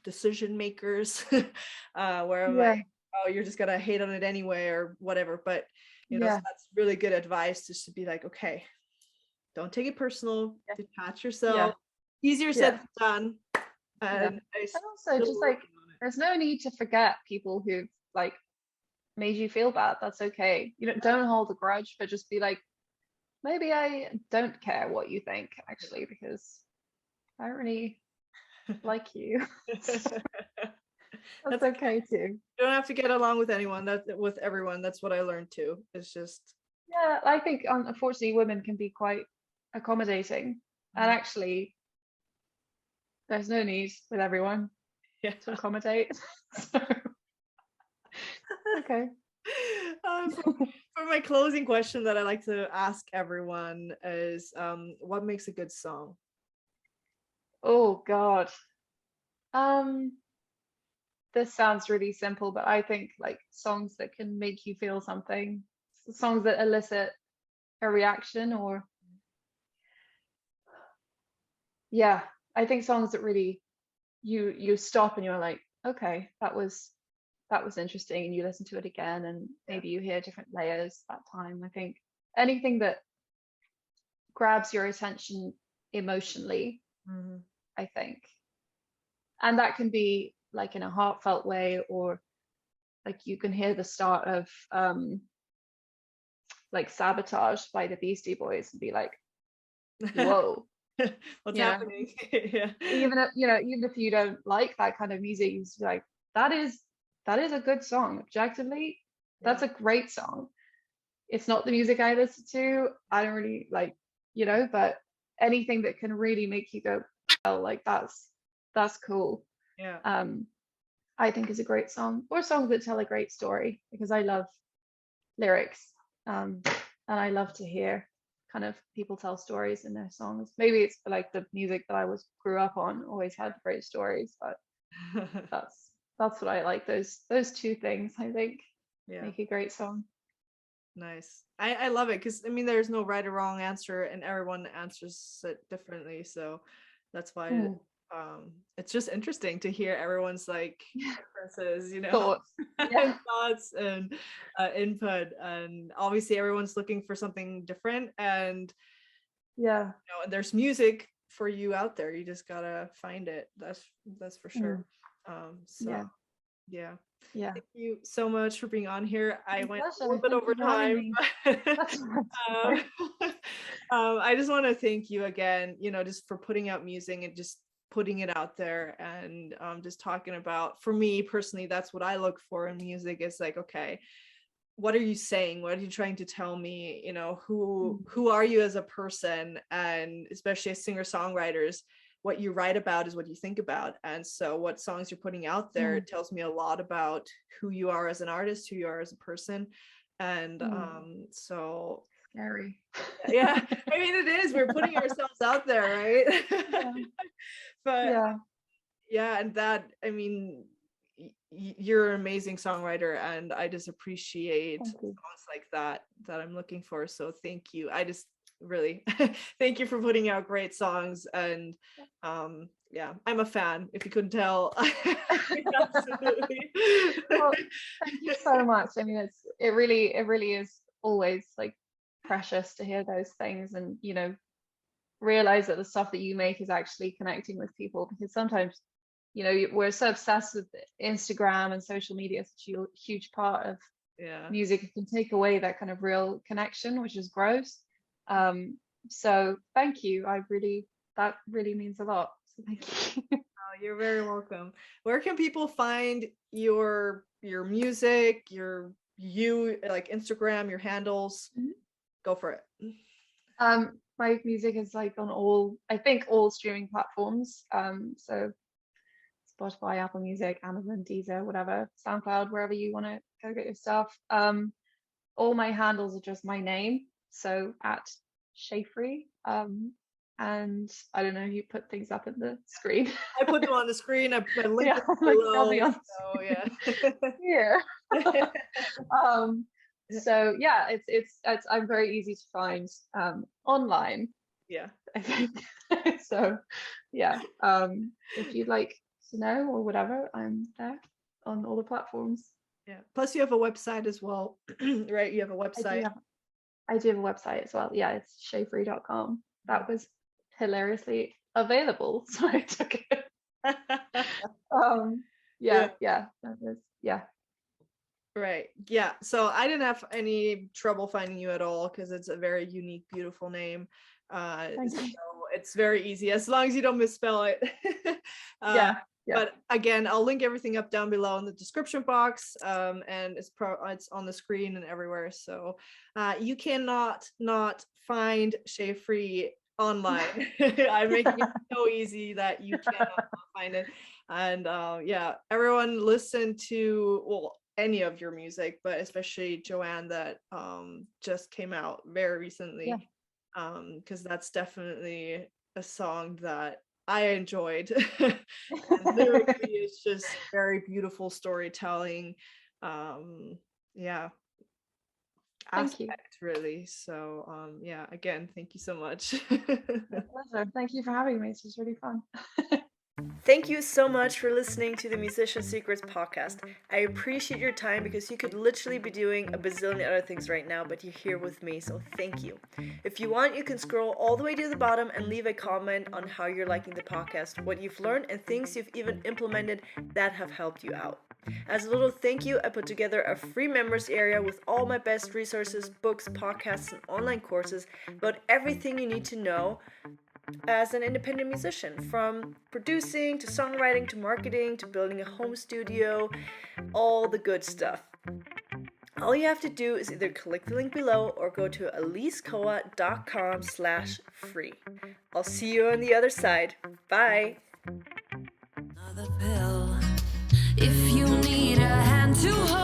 decision makers, where I'm like, oh, you're just gonna hate on it anyway or whatever. But so that's really good advice, just to be like, okay, don't take it personal, detach yourself. Easier said than done. And also just like, there's no need to forget people who've like made you feel bad. That's okay. Don't hold a grudge, but just be like, maybe I don't care what you think, actually, because I don't really like you. That's okay too. You don't have to get along with anyone. With everyone. That's what I learned too. It's just I think unfortunately women can be quite accommodating, and actually there's no need with everyone to accommodate. So, okay. For my closing question that I like to ask everyone is, what makes a good song? Oh God. This sounds really simple, but I think like songs that can make you feel something, songs that elicit a reaction, or yeah, I think songs that really you stop and you're like, okay, that was interesting, and you listen to it again and maybe you hear different layers that time. I think anything that grabs your attention emotionally, I think, and that can be like in a heartfelt way, or like you can hear the start of like Sabotage by the Beastie Boys and be like, whoa. What's you know, happening? Yeah. even if even if you don't like that kind of music, you just be like, that is a good song. Objectively, that's a great song. It's not the music I listen to. I don't really like, but anything that can really make you go, well, like that's cool. Yeah. I think is a great song, or songs that tell a great story, because I love lyrics. And I love to hear kind of people tell stories in their songs. Maybe it's like the music that I grew up on always had great stories, but that's what I like. Those two things, I think, make a great song. Nice. I love it, because I mean there's no right or wrong answer, and everyone answers it differently, so that's why it's just interesting to hear everyone's like differences, Thoughts. and thoughts and input, and obviously everyone's looking for something different, and and there's music for you out there. You just gotta find it. That's for sure. Thank you so much for being on here. I went a little bit over time. I just want to thank you again, just for putting out music and just putting it out there, and just talking about, for me personally, that's what I look for in music. It's like, okay, what are you saying? What are you trying to tell me? Who are you as a person? And especially as singer-songwriters, what you write about is what you think about. And so what songs you're putting out there tells me a lot about who you are as an artist, who you are as a person. And so scary. Yeah, I mean, it is. We're putting ourselves out there, right? But and that, I mean, you're an amazing songwriter, and I just appreciate songs like that I'm looking for. So thank you. I just really thank you for putting out great songs, and I'm a fan, if you couldn't tell. Absolutely. Well, thank you so much. I mean, it really is always like precious to hear those things, and realize that the stuff that you make is actually connecting with people, because sometimes we're so obsessed with Instagram and social media, such a huge part of music. It can take away that kind of real connection, which is gross. So thank you. That really means a lot. So thank you. Oh, you're very welcome. Where can people find your music, you like Instagram, your handles? Go for it. My music is like on all streaming platforms. So Spotify, Apple Music, Amazon, Deezer, whatever, SoundCloud, wherever you want to go get your stuff. All my handles are just my name, so at Shaefri. And I don't know, you put things up in the screen. I put them on the screen. I linked them below. So yeah. Here. So yeah, it's I'm very easy to find online. Yeah. I think. So yeah. If you'd like to know or whatever, I'm there on all the platforms. Yeah. Plus you have a website as well, right? You have a website. I do have a website as well. Yeah, it's shaefri.com. That was hilariously available, so I took it. Right. Yeah. So I didn't have any trouble finding you at all, because it's a very unique, beautiful name. So it's very easy, as long as you don't misspell it. But again, I'll link everything up down below in the description box, and it's on the screen and everywhere. So you cannot not find Shaefri online. I'm making it so easy that you cannot find it. And everyone listen to any of your music, but especially Joanne, that just came out very recently, because that's definitely a song that I enjoyed. And lyrically, it's just very beautiful storytelling. Thank you. aspect, really. So yeah, again, thank you so much. My pleasure. Thank you for having me. This was really fun. Thank you so much for listening to the Musician Secrets podcast. I appreciate your time because you could literally be doing a bazillion other things right now, but you're here with me, so thank you. If you want, you can scroll all the way to the bottom and leave a comment on how you're liking the podcast, what you've learned, and things you've even implemented that have helped you out. As a little thank you, I put together a free members area with all my best resources, books, podcasts, and online courses about everything you need to know as an independent musician, from producing to songwriting to marketing to building a home studio, all the good stuff. All you have to do is either click the link below or go to alisekoa.com/free. I'll see you on the other side. Bye. Another pill. If you need a hand to hold.